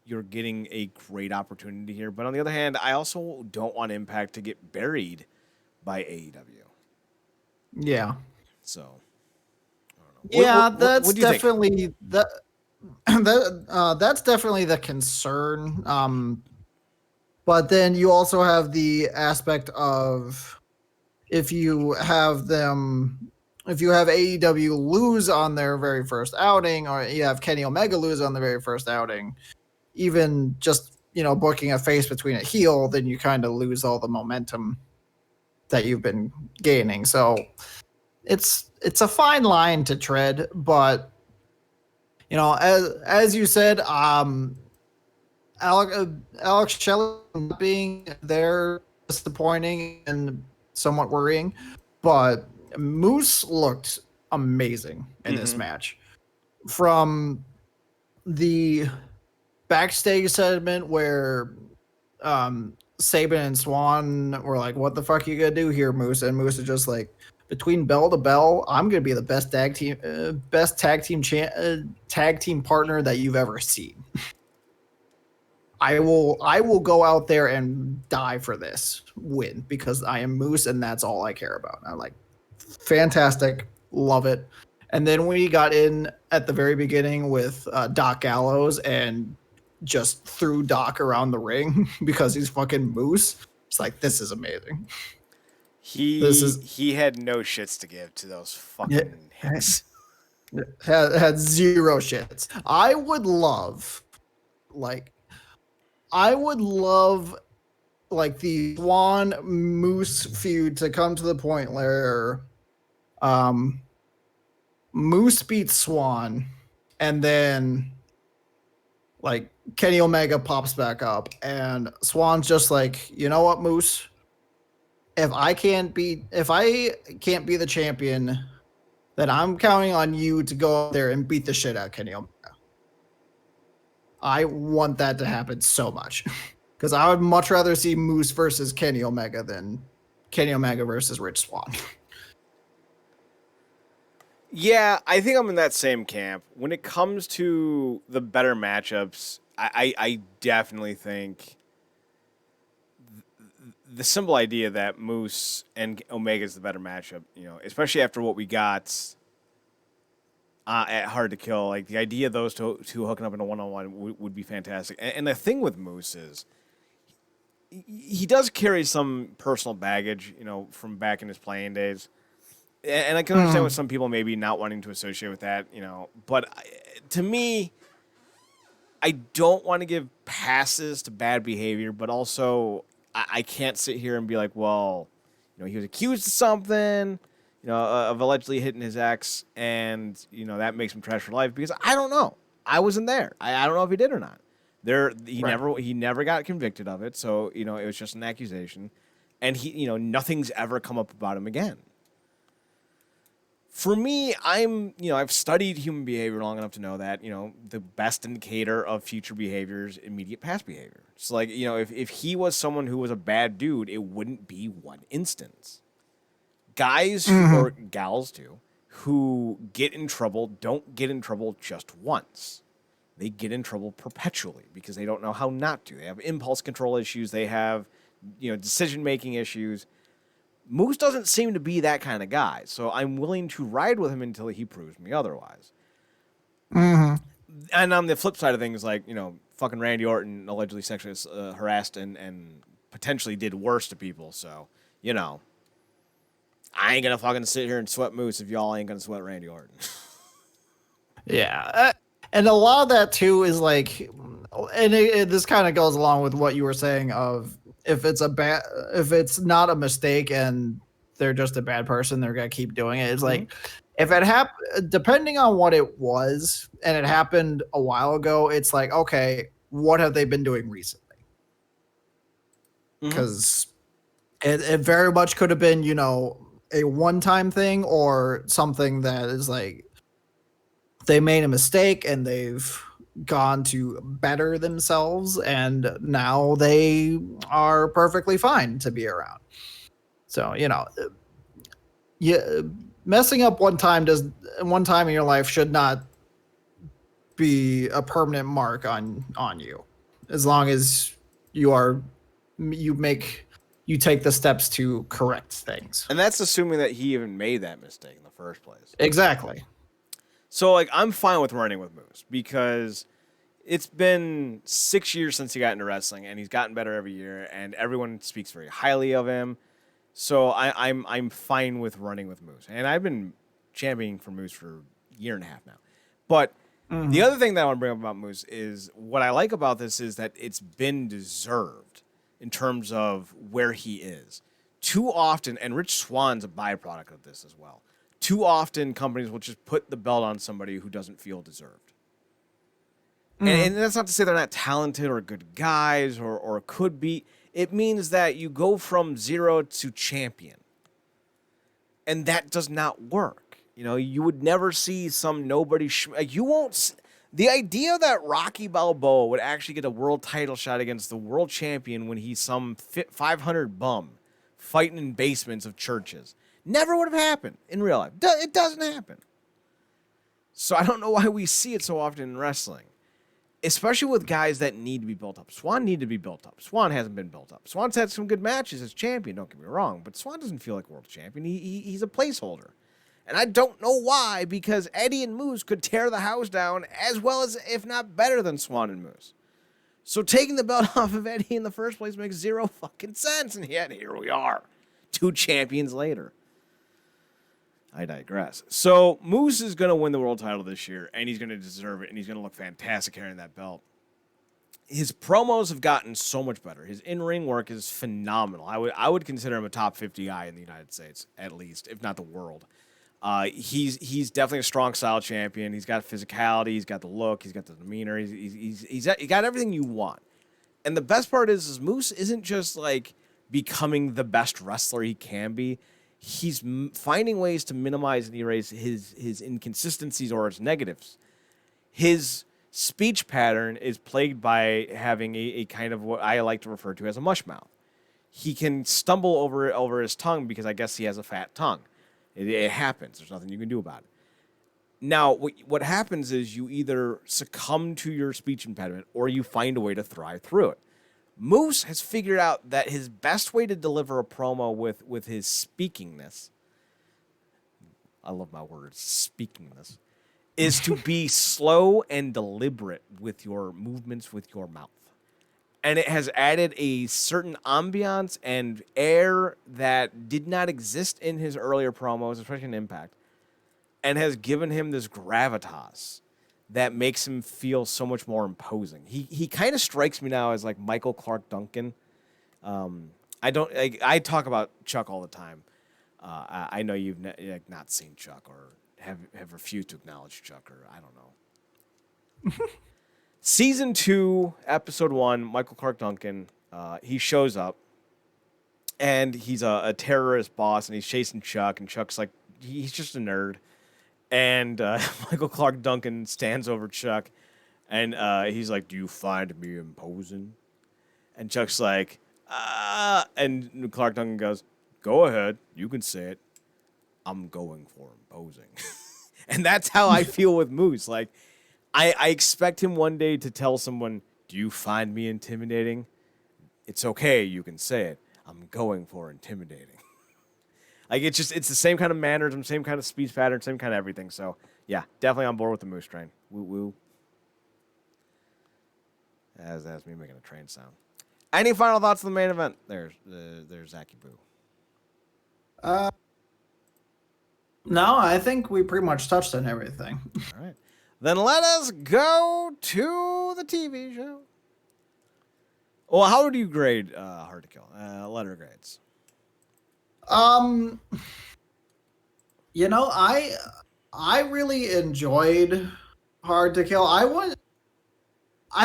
you're getting a great opportunity here. But on the other hand, I also don't want Impact to get buried by AEW. Yeah. So, I don't know. Yeah, What do you think? definitely that's definitely the concern. But then you also have the aspect of if you have AEW lose on their very first outing, or you have Kenny Omega lose on the very first outing, even just, you know, booking a face between a heel, then you kind of lose all the momentum that you've been gaining. So it's a fine line to tread, but you know, as you said, Alex Shelley being there disappointing and somewhat worrying, but Moose looked amazing in this match. From the backstage segment where Saban and Swan were like, "What the fuck are you gonna do here, Moose?" And Moose is just like, "Between bell to bell, I'm gonna be the best tag team partner that you've ever seen. I will go out there and die for this win because I am Moose and that's all I care about." I'm like, fantastic, love it. And then when he got in at the very beginning with Doc Gallows and just threw Doc around the ring because he's fucking Moose, it's like, this is amazing. This is He had no shits to give to those fucking hicks. had zero shits. Like I would love like the Swan Moose feud to come to the point where Moose beats Swan and then like Kenny Omega pops back up and Swan's just like, "You know what, Moose? If I can't be the champion, then I'm counting on you to go out there and beat the shit out of Kenny Omega." I want that to happen so much because I would much rather see Moose versus Kenny Omega than Kenny Omega versus Rich Swann. Yeah, I think I'm in that same camp. When it comes to the better matchups, I definitely think the simple idea that Moose and Omega is the better matchup, you know, especially after what we got at Hard to Kill, like the idea of those two hooking up in a one-on-one would be fantastic. And the thing with Moose is he does carry some personal baggage, you know, from back in his playing days. And I can understand with some people maybe not wanting to associate with that, you know. But to me, I don't want to give passes to bad behavior, but also I can't sit here and be like, well, you know, he was accused of something, you know, of allegedly hitting his ex, and you know that makes him trash for life because I don't know. I wasn't there. I don't know if he did or not. He never got convicted of it, so you know it was just an accusation, and nothing's ever come up about him again. For me, I've studied human behavior long enough to know that, you know, the best indicator of future behavior is immediate past behavior. So, like, you know, if he was someone who was a bad dude, it wouldn't be one instance. Guys or gals too, who get in trouble don't get in trouble just once. They get in trouble perpetually because they don't know how not to. They have impulse control issues. They have, you know, decision-making issues. Moose doesn't seem to be that kind of guy, so I'm willing to ride with him until he proves me otherwise. And on the flip side of things, like, you know, fucking Randy Orton allegedly sexually harassed and potentially did worse to people, so, you know, I ain't gonna fucking sit here and sweat Moose if y'all ain't gonna sweat Randy Orton. Yeah. And a lot of that too is like this kind of goes along with what you were saying of if it's not a mistake and they're just a bad person, they're gonna keep doing it. It's like if it happened, depending on what it was, and it happened a while ago, it's like, okay, what have they been doing recently? Because it very much could have been, a one-time thing or something that is like they made a mistake and they've gone to better themselves and now they are perfectly fine to be around. So, yeah, messing up one time in your life should not be a permanent mark on you, as long as you take the steps to correct things. And that's assuming that he even made that mistake in the first place. Exactly. So, like, I'm fine with running with Moose because it's been 6 years since he got into wrestling, and he's gotten better every year, and everyone speaks very highly of him. So I'm fine with running with Moose, and I've been championing for Moose for a year and a half now. But the other thing that I want to bring up about Moose is what I like about this is that it's been deserved in terms of where he is. Too often, and Rich Swann's a byproduct of this as well. Too often, companies will just put the belt on somebody who doesn't feel deserved. And that's not to say they're not talented or good guys or could be. It means that you go from zero to champion. And that does not work. You would never see some nobody. You won't. The idea that Rocky Balboa would actually get a world title shot against the world champion when he's some 500 bum fighting in basements of churches never would have happened in real life. It doesn't happen. So I don't know why we see it so often in wrestling. Especially with guys that need to be built up. Swann needed to be built up. Swann hasn't been built up. Swann's had some good matches as champion, don't get me wrong, but Swann doesn't feel like world champion. He's a placeholder. And I don't know why, because Eddie and Moose could tear the house down as well as, if not better than Swann and Moose. So taking the belt off of Eddie in the first place makes zero fucking sense, and yet here we are, 2 champions later. I digress. So Moose is going to win the world title this year, and he's going to deserve it, and he's going to look fantastic carrying that belt. His promos have gotten so much better. His in-ring work is phenomenal. I would consider him a top 50 guy in the United States, at least, if not the world. He's definitely a strong style champion. He's got physicality. He's got the look. He's got the demeanor. He got everything you want. And the best part is Moose isn't just like becoming the best wrestler he can be. He's finding ways to minimize and erase his inconsistencies or his negatives. His speech pattern is plagued by having a kind of what I like to refer to as a mush mouth. He can stumble over his tongue because I guess he has a fat tongue. It happens. There's nothing you can do about it. Now, what happens is you either succumb to your speech impediment or you find a way to thrive through it. Moose has figured out that his best way to deliver a promo with his speakingness, I love my words, speakingness, is to be slow and deliberate with your movements with your mouth. And it has added a certain ambiance and air that did not exist in his earlier promos, especially in Impact, and has given him this gravitas that makes him feel so much more imposing. He kind of strikes me now as like Michael Clark Duncan. I talk about Chuck all the time. I know you've not seen Chuck or have refused to acknowledge Chuck, or I don't know. Season 2, Episode 1, Michael Clark Duncan, he shows up, and he's a terrorist boss, and he's chasing Chuck, and Chuck's like, he's just a nerd. And Michael Clark Duncan stands over Chuck, and he's like, "Do you find me imposing?" And Chuck's like, and Clark Duncan goes, "Go ahead, you can say it. I'm going for imposing." And that's how I feel with Moose. Like, I expect him one day to tell someone, "Do you find me intimidating?" It's okay, you can say it. I'm going for intimidating. Like, it's the same kind of mannerism, same kind of speech pattern, same kind of everything. So, yeah, definitely on board with the Moose train. Woo woo. That's me making a train sound. Any final thoughts on the main event? There's Zacky Boo. No, I think we pretty much touched on everything. All right. Then let us go to the TV show. Well, how would you grade Hard to Kill? Letter grades. Um, I really enjoyed Hard to Kill. I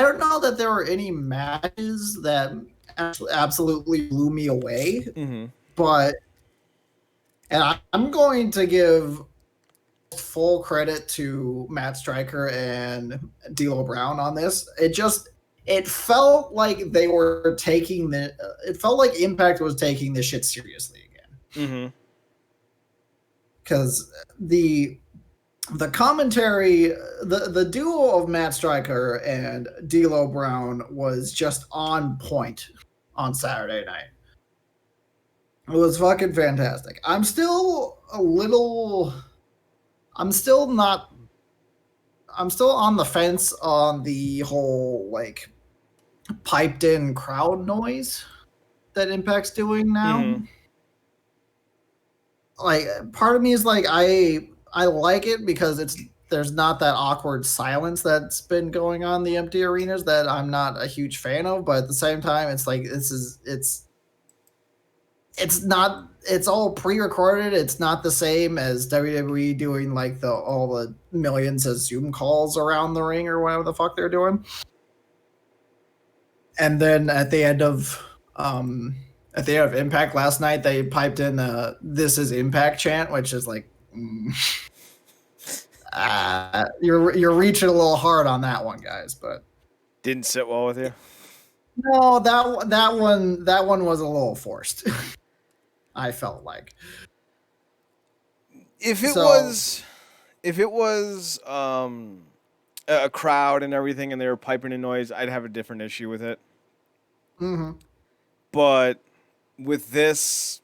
don't know that there were any matches that absolutely blew me away, Mm-hmm. but I'm going to give full credit to Matt Stryker and D'Lo Brown on this. It felt like they were taking it felt like Impact was taking this shit seriously again. Mm-hmm. Because the commentary, the duo of Matt Stryker and D'Lo Brown was just on point on Saturday night. It was fucking fantastic. I'm still not. I'm still on the fence on the whole like piped in crowd noise that Impact's doing now. Mm-hmm. Like part of me is like I like it because there's not that awkward silence that's been going on in the empty arenas that I'm not a huge fan of, but at the same time it's like it's not, it's all pre-recorded. It's not the same as WWE doing like all the millions of Zoom calls around the ring or whatever the fuck they're doing. And then at the end of Impact last night, they piped in "This is Impact" chant, which is like, you're reaching a little hard on that one, guys. But Didn't sit well with you. no, that one was a little forced. I felt like If it so. was a crowd and everything, and they were piping in noise, I'd have a different issue with it. Mm-hmm. But with this,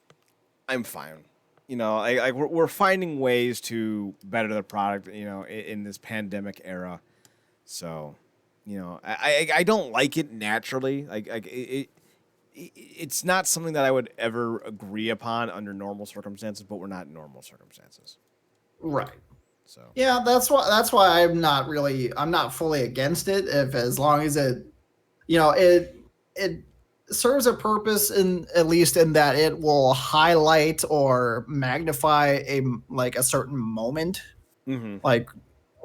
I'm fine. You know, we're finding ways to better the product. You know, in this pandemic era. So, you know, I don't like it naturally. It's not something that I would ever agree upon under normal circumstances. But we're not in normal circumstances. Right. So yeah, that's why I'm not fully against it. If as long as it serves a purpose in at least in that it will highlight or magnify a certain moment, mm-hmm. like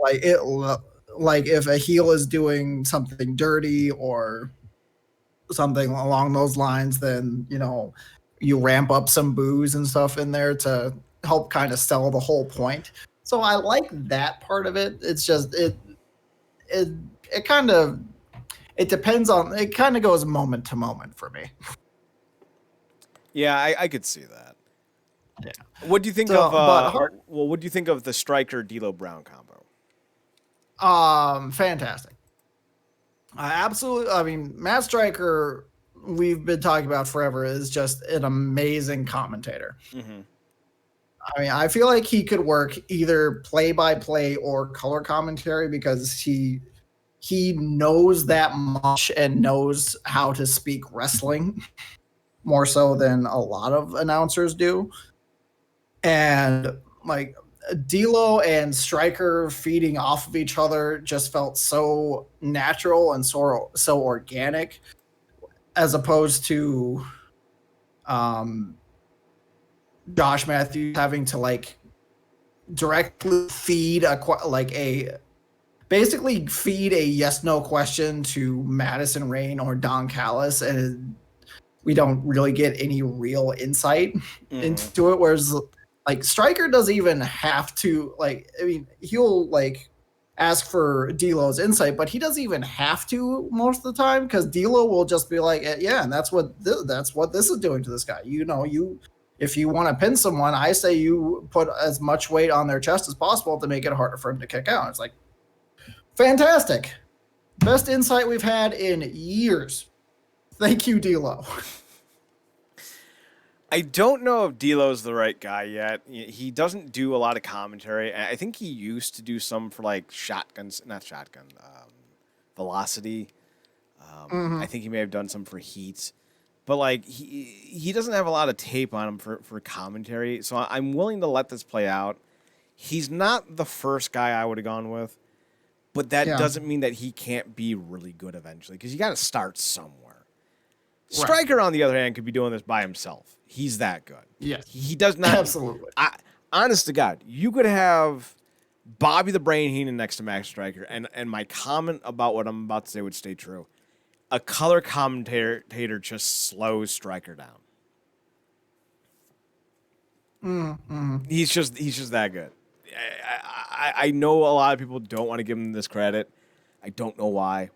it like if a heel is doing something dirty or something along those lines, then you ramp up some booze and stuff in there to help kind of sell the whole point. So I like that part of it. It's just it it kind of it depends on, it kind of goes moment to moment for me. Yeah, I could see that. Yeah. What do you think So, of? but Hart, What do you think of the Striker D'Lo Brown combo? fantastic. I mean, Matt Stryker, we've been talking about forever, is just an amazing commentator. Mm-hmm. I mean, I feel like he could work either play by play or color commentary because he knows that much and knows how to speak wrestling more so than a lot of announcers do. And like D'Lo and Stryker feeding off of each other just felt so natural and so organic, as opposed to Josh Matthews having to like directly feed basically feed a yes no question to Madison Rain or Don Callis, and we don't really get any real insight into it. Whereas like Stryker doesn't even have to, like, I mean, he'll like ask for D'Lo's insight, but he doesn't even have to most of the time, because D'Lo will just be like, yeah, and that's what this is doing to this guy. If you want to pin someone, I say you put as much weight on their chest as possible to make it harder for him to kick out. It's like, fantastic. Best insight we've had in years. Thank you, D'Lo. I don't know if D'Lo's the right guy yet. He doesn't do a lot of commentary. I think he used to do some for like Velocity. I think he may have done some for Heat. But like he doesn't have a lot of tape on him for commentary. So I'm willing to let this play out. He's not the first guy I would have gone with. But that doesn't mean that he can't be really good eventually, because you got to start somewhere. Stryker, on the other hand, could be doing this by himself. He's that good. Yes. He does not. Absolutely. Honest to God, you could have Bobby the Brain Heenan next to Max Stryker, and my comment about what I'm about to say would stay true. A color commentator just slows Stryker down. He's just that good. I know a lot of people don't want to give him this credit. I don't know why.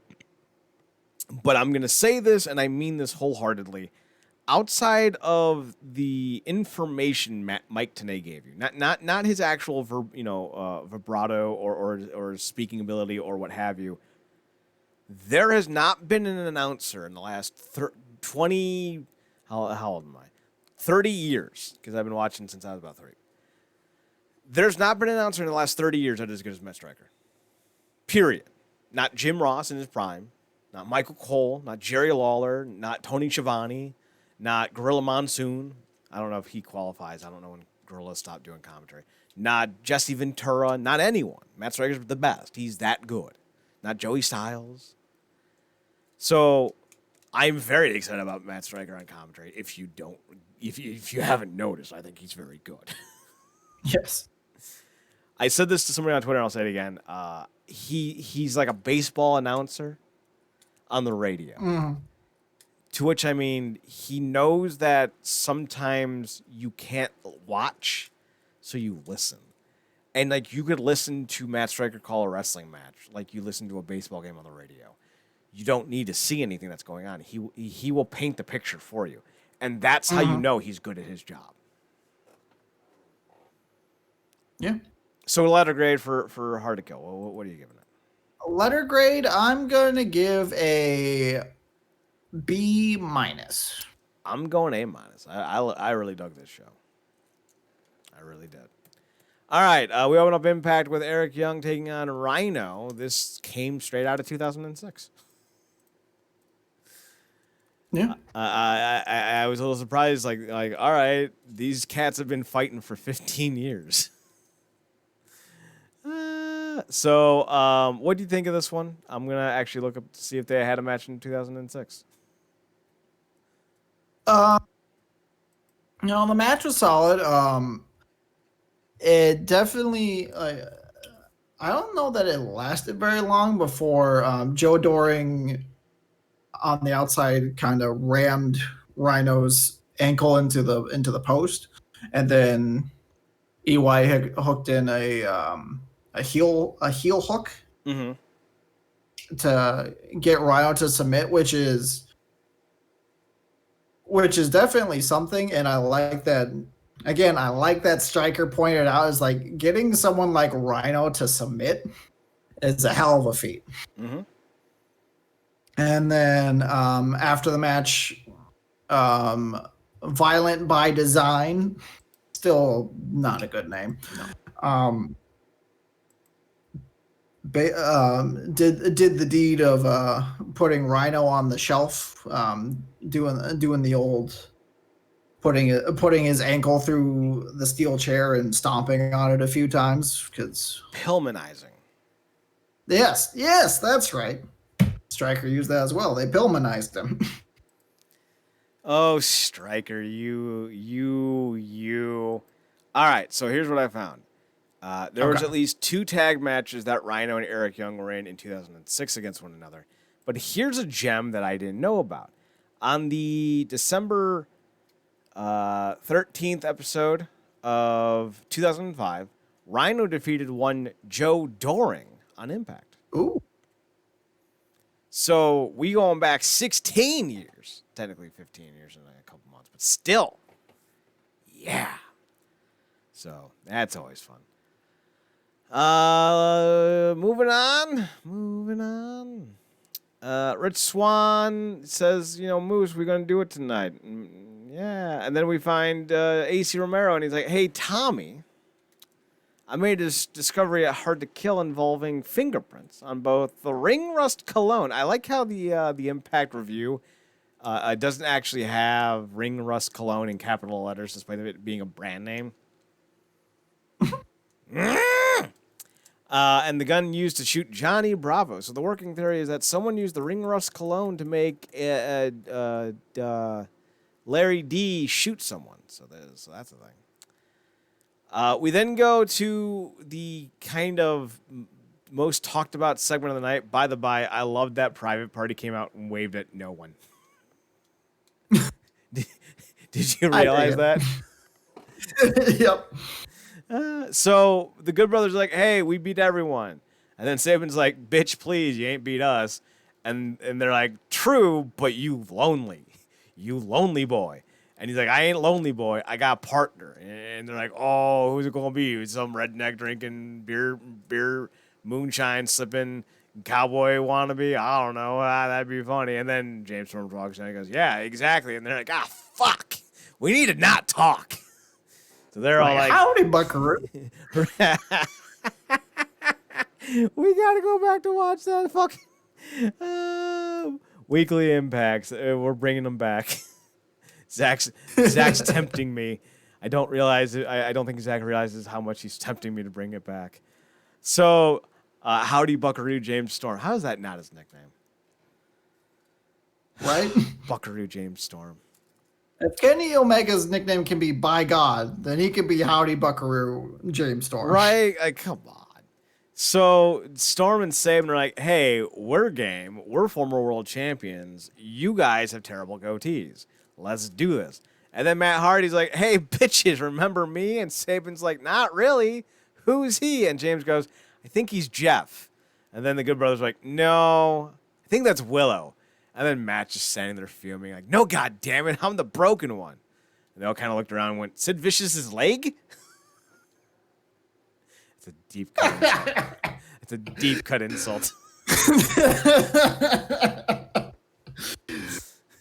But I'm going to say this, and I mean this wholeheartedly. Outside of the information Mike Tenay gave you, not his actual vibrato or speaking ability or what have you, there has not been an announcer in the last 20, how old am I? 30 years, because I've been watching since I was about 30. There's not been an announcer in the last 30 years that is as good as Matt Stryker. Period. Not Jim Ross in his prime, not Michael Cole, not Jerry Lawler, not Tony Schiavone, not Gorilla Monsoon. I don't know if he qualifies. I don't know when Gorilla stopped doing commentary. Not Jesse Ventura, not anyone. Matt Stryker's the best. He's that good. Not Joey Styles. So I'm very excited about Matt Stryker on commentary. If you haven't noticed, I think he's very good. Yes. I said this to somebody on Twitter, and I'll say it again. He's like a baseball announcer on the radio. Mm-hmm. To which I mean, he knows that sometimes you can't watch, so you listen. And like you could listen to Matt Stryker call a wrestling match, like you listen to a baseball game on the radio. You don't need to see anything that's going on. He will paint the picture for you, and that's how you know he's good at his job. Yeah. So letter grade for Hard to Kill. What are you giving it? Letter grade, I'm going to give a B-. I'm going A-. I really dug this show. I really did. All right, we open up Impact with Eric Young taking on Rhino. This came straight out of 2006. Yeah. I was a little surprised. Like, all right, these cats have been fighting for 15 years. So, what do you think of this one? I'm gonna actually look up to see if they had a match in 2006. No, the match was solid. It definitely. I don't know that it lasted very long before Joe Doring on the outside kind of rammed Rhino's ankle into the post, and then EY hooked in a heel hook to get Rhino to submit, which is definitely something, and I like that. Again, I like that Stryker pointed out is like getting someone like Rhino to submit is a hell of a feat. Mm-hmm. And then after the match, Violent by Design, still not a good name. No. Did the deed of putting Rhino on the shelf, doing the old putting his ankle through the steel chair and stomping on it a few times because Pillmanizing. Yes, that's right. Stryker used that as well. They Pillmanized him. Oh, Stryker, you. All right, so here's what I found. There was at least 2 tag matches that Rhino and Eric Young were in 2006 against one another. But here's a gem that I didn't know about. On the December 13th episode of 2005, Rhino defeated one Joe Doring on Impact. Ooh. So we going back 16 years. Technically 15 years in a couple months, but still. Yeah. So that's always fun. Moving on. Rich Swann says, Moose, we're going to do it tonight. Yeah. And then we find AC Romero, and he's like, hey, Tommy, I made this discovery at Hard to Kill involving fingerprints on both the Ring Rust Cologne. I like how the Impact review doesn't actually have Ring Rust Cologne in capital letters, despite it being a brand name. And the gun used to shoot Johnny Bravo. So the working theory is that someone used the ring rust cologne to make Larry D shoot someone. So that's the thing. We then go to the kind of most talked about segment of the night. By the by, I loved that Private Party came out and waved at no one. Did you realize that? Yep. So the Good Brothers are like, hey, we beat everyone. And then Saban's like, bitch, please, you ain't beat us. And they're like, true, but you lonely. You lonely boy. And he's like, I ain't lonely boy. I got a partner. And they're like, oh, who's it going to be? Some redneck drinking beer, moonshine sipping cowboy wannabe? I don't know. That'd be funny. And then James Storm walks in and goes, yeah, exactly. And they're like, fuck. We need to not talk. So they're all like, howdy, buckaroo. We gotta go back to watch that fucking weekly impacts. We're bringing them back. Zack's tempting me. I don't realize it. I don't think Zack realizes how much he's tempting me to bring it back. So, howdy, Buckaroo James Storm. How is that not his nickname? Right? Buckaroo James Storm. If Kenny Omega's nickname can be by God, then he could be Howdy Buckaroo James Storm. Right? Come on. So Storm and Saban are like, hey, we're game. We're former world champions. You guys have terrible goatees. Let's do this. And then Matt Hardy's like, hey, bitches, remember me? And Saban's like, not really. Who's he? And James goes, I think he's Jeff. And then the Good Brothers are like, no, I think that's Willow. And then Matt's just standing there fuming, like, no, God damn it, I'm the broken one. And they all kind of looked around and went, Sid Vicious's leg? It's a deep cut insult. It's a deep cut insult.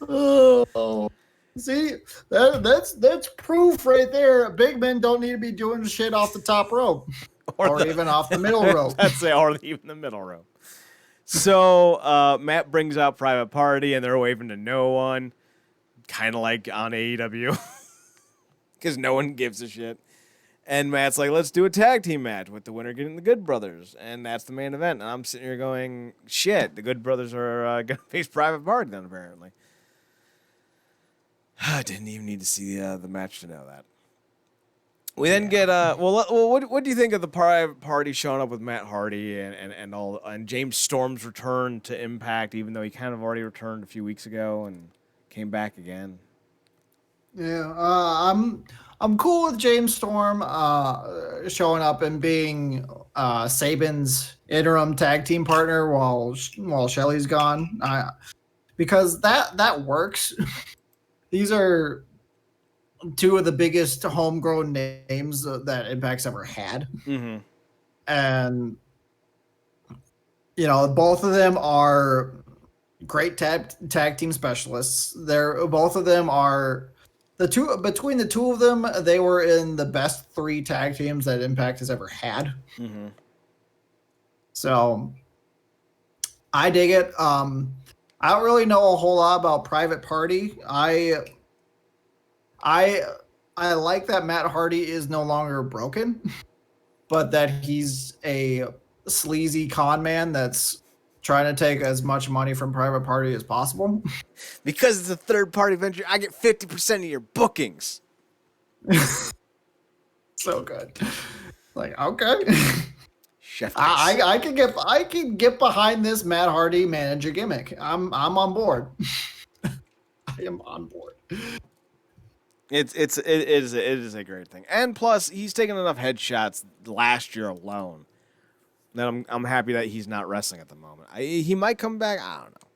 Oh, see, that's proof right there. Big men don't need to be doing shit off the top rope or even off the middle rope. That's it, or even the middle rope. So Matt brings out Private Party, and they're waving to no one, kind of like on AEW, because no one gives a shit. And Matt's like, let's do a tag team match with the winner getting the Good Brothers, and that's the main event. And I'm sitting here going, shit, the Good Brothers are going to face Private Party then, apparently. I didn't even need to see the match to know that. We then get what do you think of the Private Party showing up with Matt Hardy and James Storm's return to Impact, even though he kind of already returned a few weeks ago and came back again? Yeah, I'm cool with James Storm showing up and being Saban's interim tag team partner while Shelly's gone, because that works. These are two of the biggest homegrown names that Impact's ever had. Mm-hmm. And, both of them are great tag team specialists. Both of them are between the two of them, they were in the best 3 tag teams that Impact has ever had. Mm-hmm. So I dig it. I don't really know a whole lot about Private Party. I like that Matt Hardy is no longer broken, but that he's a sleazy con man that's trying to take as much money from Private Party as possible. Because it's a third-party venture, I get 50% of your bookings. So good. Like, okay. Chef I can get behind this Matt Hardy manager gimmick. I'm on board. I am on board. It is a great thing, and plus he's taken enough headshots last year alone that I'm happy that he's not wrestling at the moment. He might come back, I don't know,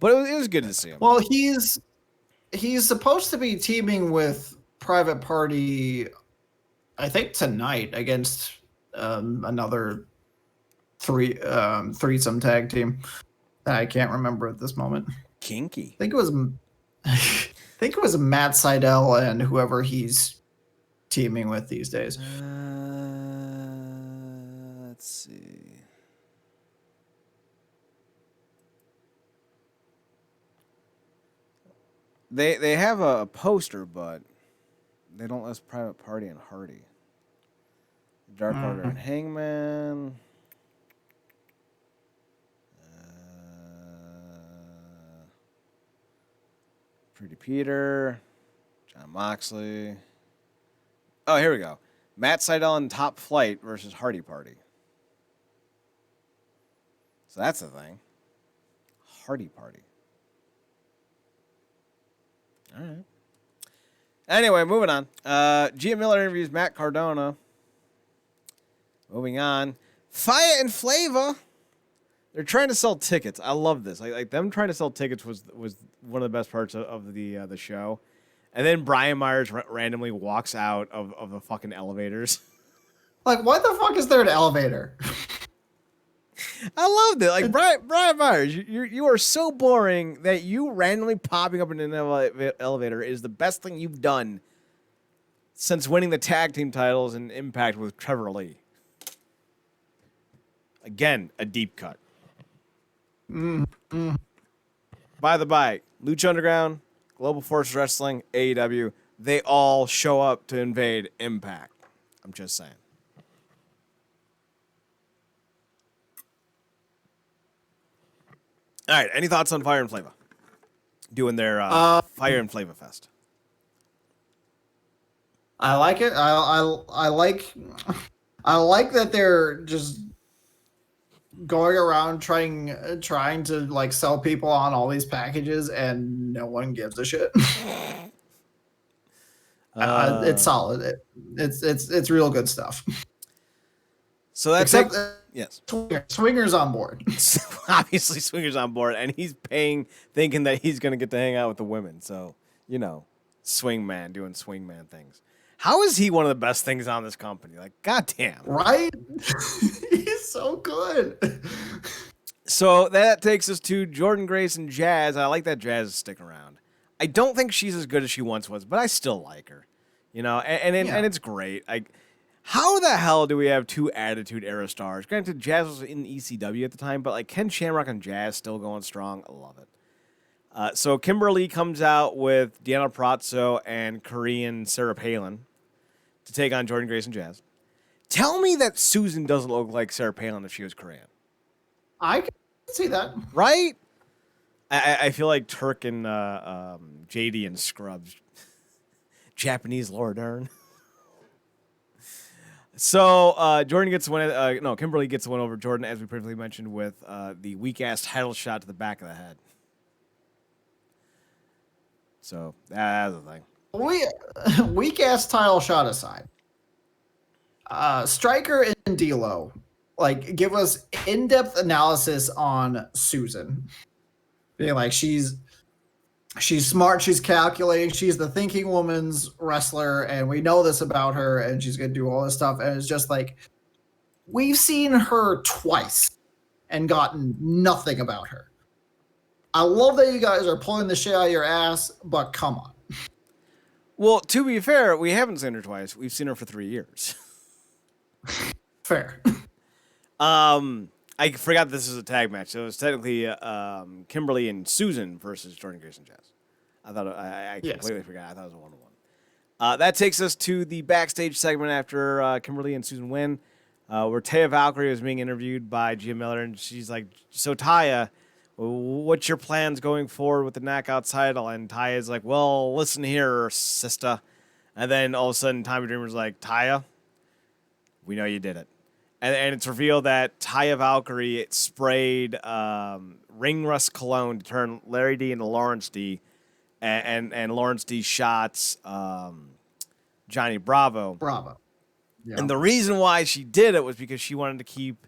but it was good to see him. Well, he's supposed to be teaming with Private Party, I think tonight against another threesome tag team that I can't remember at this moment. Kinky. I think it was Matt Seidel and whoever he's teaming with these days. Let's see. They have a poster, but they don't list Private Party and Hardy. Dark Order and Hangman. Pretty Peter, John Moxley. Oh, here we go. Matt Sydal and Top Flight versus Hardy Party. So that's the thing. Hardy Party. All right. Anyway, moving on. Gia Miller interviews Matt Cardona. Moving on. Fire and Flavor. They're trying to sell tickets. I love this. Like them trying to sell tickets was one of the best parts of the show. And then Brian Myers randomly walks out of the fucking elevators. Like, what the fuck is there an elevator? I loved it. Like Brian Myers, you are so boring that you randomly popping up in an elevator is the best thing you've done since winning the tag team titles in Impact with Trevor Lee. Again, a deep cut. By the by, Lucha Underground, Global Force Wrestling, AEW, they all show up to invade Impact. I'm just saying. All right, any thoughts on Fire and Flavor? Doing their Fire and Flavor Fest. I like it. I like that they're just going around trying to like sell people on all these packages and no one gives a shit. It's solid. It's real good stuff. So that's yes. Swinger's on board. Obviously, Swinger's on board, and he's paying, thinking that he's going to get to hang out with the women. So, swing man doing swing man things. How is he one of the best things on this company? Like, goddamn. Right? He's so good. So that takes us to Jordan Grace and Jazz. I like that Jazz is sticking around. I don't think she's as good as she once was, but I still like her. And it's great. How the hell do we have two Attitude Era stars? Granted, Jazz was in ECW at the time, but like Ken Shamrock and Jazz still going strong. I love it. So Kimberly comes out with Deanna Prazo and Korean Sarah Palin to take on Jordan Grace and Jazz. Tell me that Susan doesn't look like Sarah Palin if she was Korean. I can see that. Right? I feel like Turk and JD and Scrubs. Japanese Laura Dern. So Jordan gets the win. Kimberly gets the win over Jordan, as we previously mentioned, with the weak-ass title shot to the back of the head. So that's the thing. Weak-ass title shot aside. Stryker and D'Lo, give us in-depth analysis on Susan. Being like, she's smart, she's calculating, she's the thinking woman's wrestler, and we know this about her, and she's going to do all this stuff. And it's just like, we've seen her twice and gotten nothing about her. I love that you guys are pulling the shit out of your ass, but come on. Well, to be fair, we haven't seen her twice. We've seen her for 3 years. Fair. I forgot this is a tag match. So it was technically Kimberly and Susan versus Jordan Grace and Jazz. I thought I completely forgot. I thought it was a 1-1. That takes us to the backstage segment after Kimberly and Susan win, where Taya Valkyrie was being interviewed by Gia Miller, and she's like, "So Taya, what's your plans going forward with the knockout title?" And Taya's like, "Well, listen here, sister." And then all of a sudden, Tommy Dreamer's like, "Taya, we know you did it." And it's revealed that Taya Valkyrie sprayed ring rust cologne to turn Larry D into Lawrence D, and Lawrence D shots Johnny Bravo. Yeah. And the reason why she did it was because she wanted to keep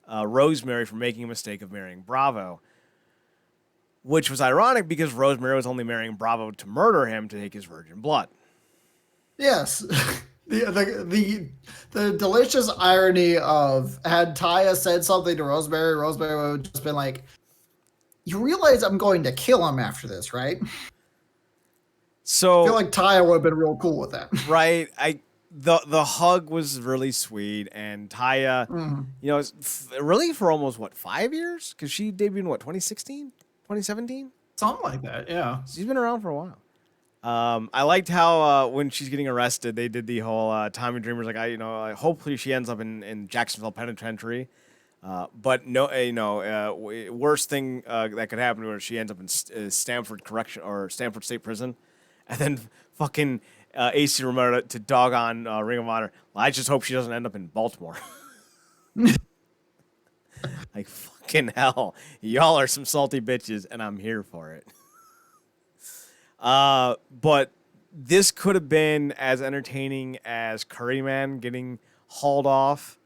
Rosemary from making a mistake of marrying Bravo, which was ironic because Rosemary was only marrying Bravo to murder him to take his virgin blood. Yes. The delicious irony of, had Taya said something to Rosemary, Rosemary would have just been like, "You realize I'm going to kill him after this, right?" So I feel like Taya would have been real cool with that. Right. The hug was really sweet, and Taya, really for almost 5 years? Because she debuted in 2016, 2017, something like that. Yeah, she's been around for a while. I liked how when she's getting arrested, they did the whole Tommy Dreamer's like, hopefully she ends up in Jacksonville Penitentiary. But no, worst thing that could happen to her, she ends up in Stanford Correction or Stanford State Prison, and then fucking AC Romero to dog on Ring of Honor. Well, I just hope she doesn't end up in Baltimore. Like fucking hell, y'all are some salty bitches, and I'm here for it. But this could have been as entertaining as Curryman getting hauled off.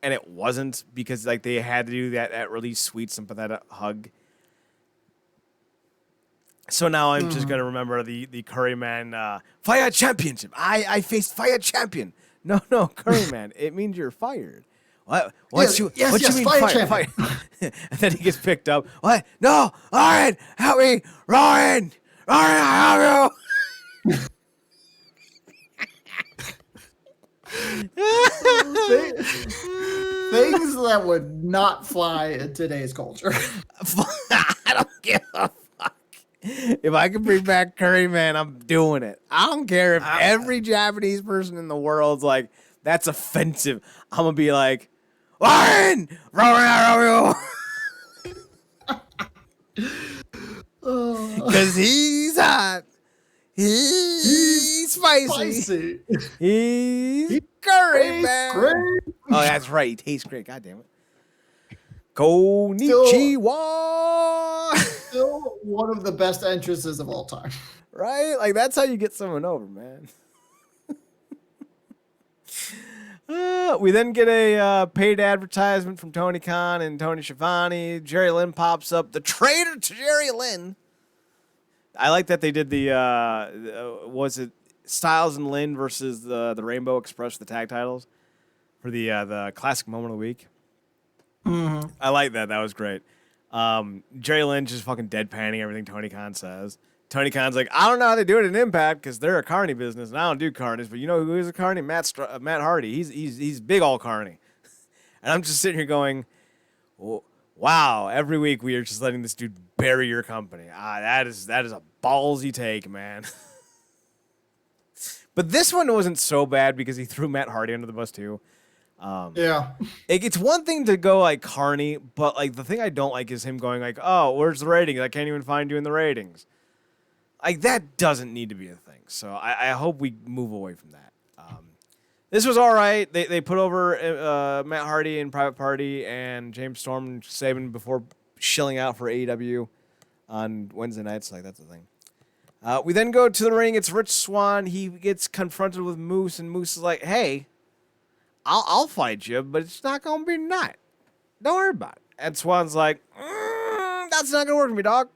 And it wasn't because like they had to do that really sweet, sympathetic hug. So now I'm just gonna remember the Curryman Fire Championship. I faced Fire Champion. No, Curryman. It means you're fired. What? What you mean fire? And then he gets picked up. What? No, Ryan, help me, Ryan, I help you. Things that would not fly in today's culture. I don't give a fuck. If I can bring back Curryman, I'm doing it. I don't care if every Japanese person in the world's like, that's offensive. I'm gonna be like, Ryan, because he's hot. He's spicy. He's curry, man. Great. Oh, that's right. He tastes great. God damn it. Konnichiwa. Still one of the best entrances of all time. Right? Like, that's how you get someone over, man. We then get a paid advertisement from Tony Khan and Tony Schiavone. Jerry Lynn pops up. The traitor to Jerry Lynn. I like that they did the was it Styles and Lynn versus the Rainbow Express for the tag titles for the classic moment of the week. Mm-hmm. I like that. That was great. Jerry Lynn just fucking deadpanning everything Tony Khan says. Tony Khan's like, I don't know how they do it in Impact because they're a carny business and I don't do carnies, but you know who is a carny? Matt Hardy. He's big all carny. And I'm just sitting here going, wow, every week we are just letting this dude bury your company. That is a ballsy take, man. But this one wasn't so bad because he threw Matt Hardy under the bus too. Yeah. It's one thing to go like carny, but like the thing I don't like is him going like, oh, where's the ratings? I can't even find you in the ratings. Like that doesn't need to be a thing. So I hope we move away from that. This was all right. They put over Matt Hardy in Private Party and James Storm saving before shilling out for AEW on Wednesday nights. Like, that's the thing. We then go to the ring. It's Rich Swann. He gets confronted with Moose, and Moose is like, hey, I'll fight you, but it's not going to be tonight. Don't worry about it. And Swann's like, that's not going to work for me, dog.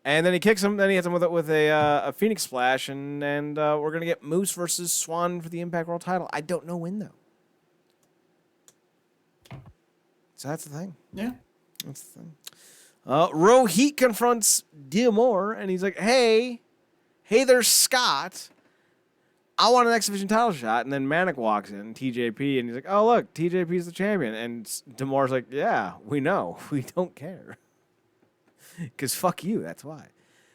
And then he kicks him. Then he hits him with a Phoenix Splash, and we're going to get Moose versus Swann for the Impact World title. I don't know when, though. So that's the thing. Yeah. That's the thing. Rohit confronts D'Amore, and he's like, hey there, Scott. I want an X Division title shot. And then Manic walks in, TJP, and he's like, oh, look, TJP's the champion. And D'Amore's like, yeah, we know. We don't care. Because fuck you, that's why.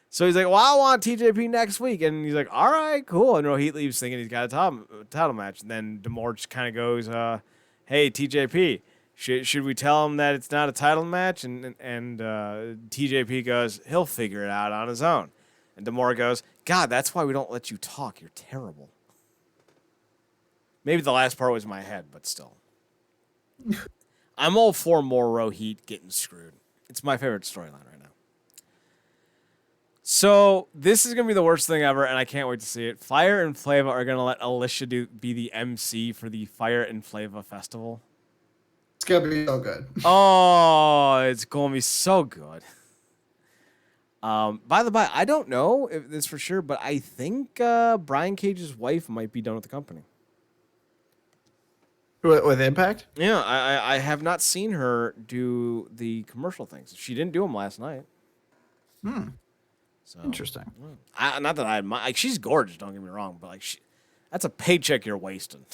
So he's like, well, I want TJP next week. And he's like, all right, cool. And Rohit leaves thinking he's got a title match. And then D'Amore just kind of goes, hey, TJP, should we tell him that it's not a title match? And TJP goes, he'll figure it out on his own. And D'Amore goes, God, that's why we don't let you talk. You're terrible. Maybe the last part was in my head, but still. I'm all for more Rohit getting screwed. It's my favorite storyline right now. So this is going to be the worst thing ever, and I can't wait to see it. Fire and Flava are going to let Alicia be the MC for the Fire and Flava Festival. It's going to be so good. Oh, it's going to be so good. By the by, I don't know if this for sure, but I think Brian Cage's wife might be done with the company. With Impact? Yeah, I have not seen her do the commercial things. She didn't do them last night. So, interesting. Not that I admire. Like, she's gorgeous. Don't get me wrong, but like, that's a paycheck you're wasting.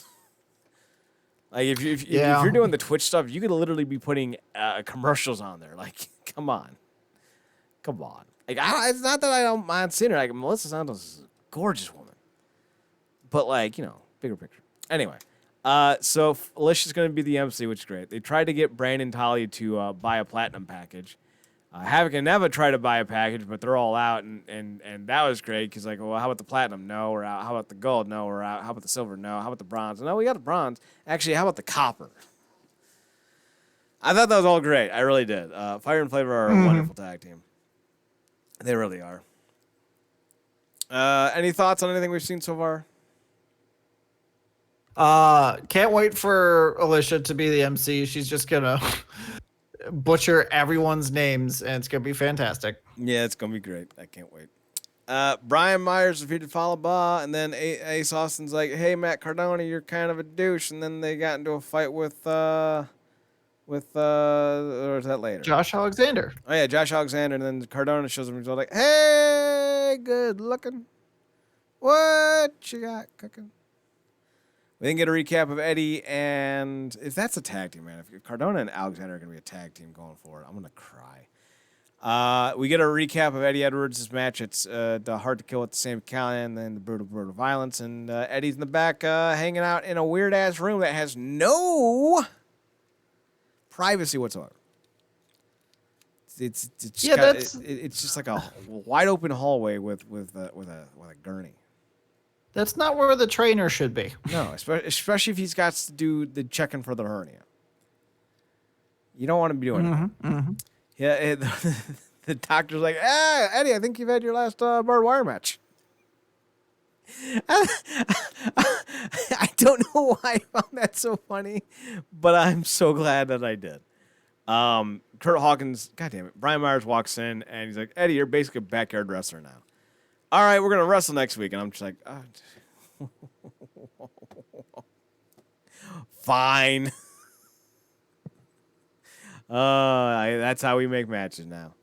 Like, if you're doing the Twitch stuff, you could literally be putting commercials on there. Like, come on. Like, it's not that I don't mind seeing her. Like, Melissa Santos is a gorgeous woman, but like, bigger picture. Anyway. So Alicia's going to be the MC, which is great. They tried to get Brandon Tully to buy a platinum package. Havoc and Neva tried to buy a package, but they're all out, and that was great because like, well, how about the platinum? No, we're out. How about the gold? No, we're out. How about the silver? No. How about the bronze? No, we got the bronze. Actually, how about the copper? I thought that was all great. I really did. Fire and Flavor are a wonderful tag team. They really are. Any thoughts on anything we've seen so far? Can't wait for Alicia to be the MC. She's just gonna butcher everyone's names, and it's gonna be fantastic. Yeah, it's gonna be great. I can't wait. Brian Myers defeated Falaba, and then Ace Austin's like, "Hey, Matt Cardona, you're kind of a douche." And then they got into a fight with or is that later? Josh Alexander. Oh yeah, Josh Alexander, and then Cardona shows up and he's all like, "Hey, good looking. What you got cooking?" We didn't get a recap of Eddie, and if that's a tag team, man, if Cardona and Alexander are going to be a tag team going forward, I'm going to cry. We get a recap of Eddie Edwards' match. It's the Hard to Kill with the Sam Callihan, and then the Brutal Violence, and Eddie's in the back hanging out in a weird-ass room that has no privacy whatsoever. It's just like a wide-open hallway with a gurney. That's not where the trainer should be. No, especially if he's got to do the checking for the hernia. You don't want to be doing that. Mm-hmm. Yeah, the doctor's like, Eddie, I think you've had your last barbed wire match. I don't know why I found that so funny, but I'm so glad that I did. Kurt Hawkins, goddamn it, Brian Myers walks in and he's like, Eddie, you're basically a backyard wrestler now. All right, we're gonna wrestle next week, and I'm just like, fine. That's how we make matches now.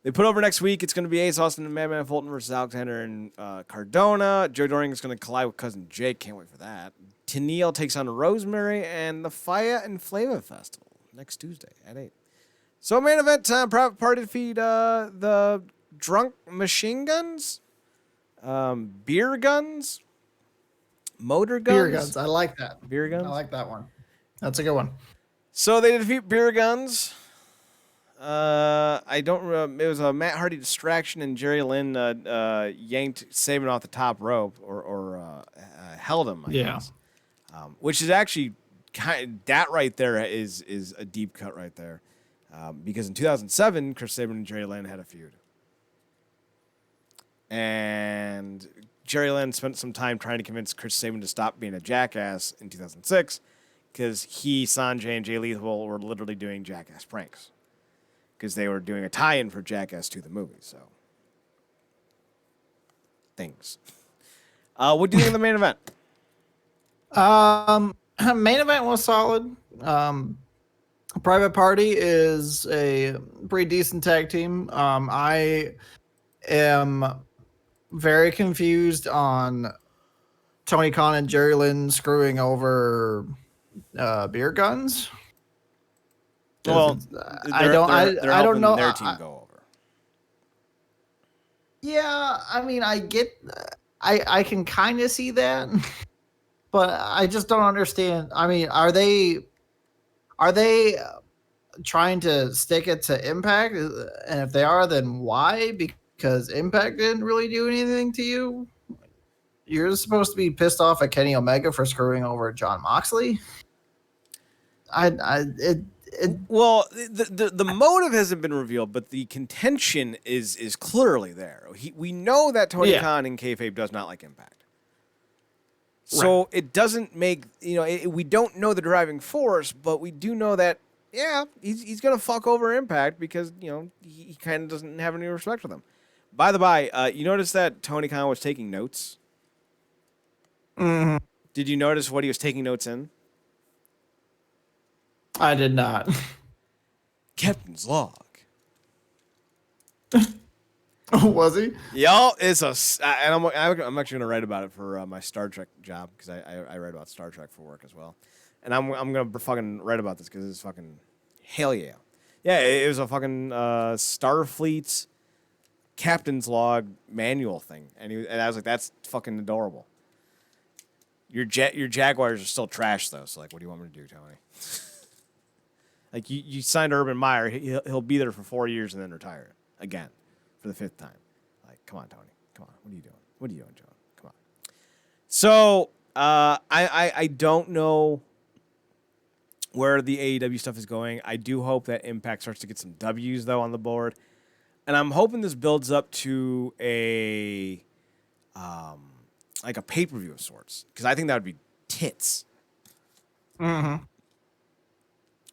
They put over next week. It's going to be Ace Austin and Madman Fulton versus Alexander and Cardona. Joe Doring is going to collide with Cousin Jake. Can't wait for that. Tennille takes on Rosemary and the Fire and Flavor Festival next Tuesday at 8. So main event time. Private Party defeat the Drunk Machine Guns, Beer Guns, Motor Guns. Beer Guns. I like that. Beer Guns. I like that one. That's a good one. So they defeat Beer Guns. I don't. It was a Matt Hardy distraction, and Jerry Lynn yanked Saban off the top rope, or held him. I guess. Which is actually that right there is a deep cut right there, because in 2007, Chris Saban and Jerry Lynn had a feud, and Jerry Lynn spent some time trying to convince Chris Saban to stop being a jackass in 2006, because he, Sanjay, and Jay Lethal were literally doing jackass pranks. Because they were doing a tie-in for Jackass 2, the movie, so. Things. What do you think of the main event? Main event was solid. Private Party is a pretty decent tag team. I am very confused on Tony Khan and Jerry Lynn screwing over Beer Guns. Well, I don't know. Their team go over. Yeah, I mean, I can kind of see that, but I just don't understand. I mean, are they trying to stick it to Impact? And if they are, then why? Because Impact didn't really do anything to you. You're supposed to be pissed off at Kenny Omega for screwing over John Moxley. Well, the motive hasn't been revealed, but the contention is clearly there. We know that Tony Khan in kayfabe does not like Impact, so it doesn't make we don't know the driving force, but we do know that he's gonna fuck over Impact because he kind of doesn't have any respect for them. By the by, you notice that Tony Khan was taking notes. Mm-hmm. Did you notice what he was taking notes in? I did not. Captain's log. Was he? Yo, it's and I'm actually gonna write about it for my Star Trek job because I write about Star Trek for work as well, and I'm gonna fucking write about this because it's fucking hell yeah, it was a fucking Starfleet captain's log manual thing, and I was like, that's fucking adorable. Your Jaguars are still trash though. So like, what do you want me to do, Tony? Like you signed Urban Meyer. He'll be there for 4 years and then retire again for the 5th time. Like, come on, Tony. Come on. What are you doing? What are you doing, John? Come on. So I don't know where the AEW stuff is going. I do hope that Impact starts to get some W's though on the board, and I'm hoping this builds up to a like a pay-per-view of sorts, because I think that would be tits. Mm-hmm.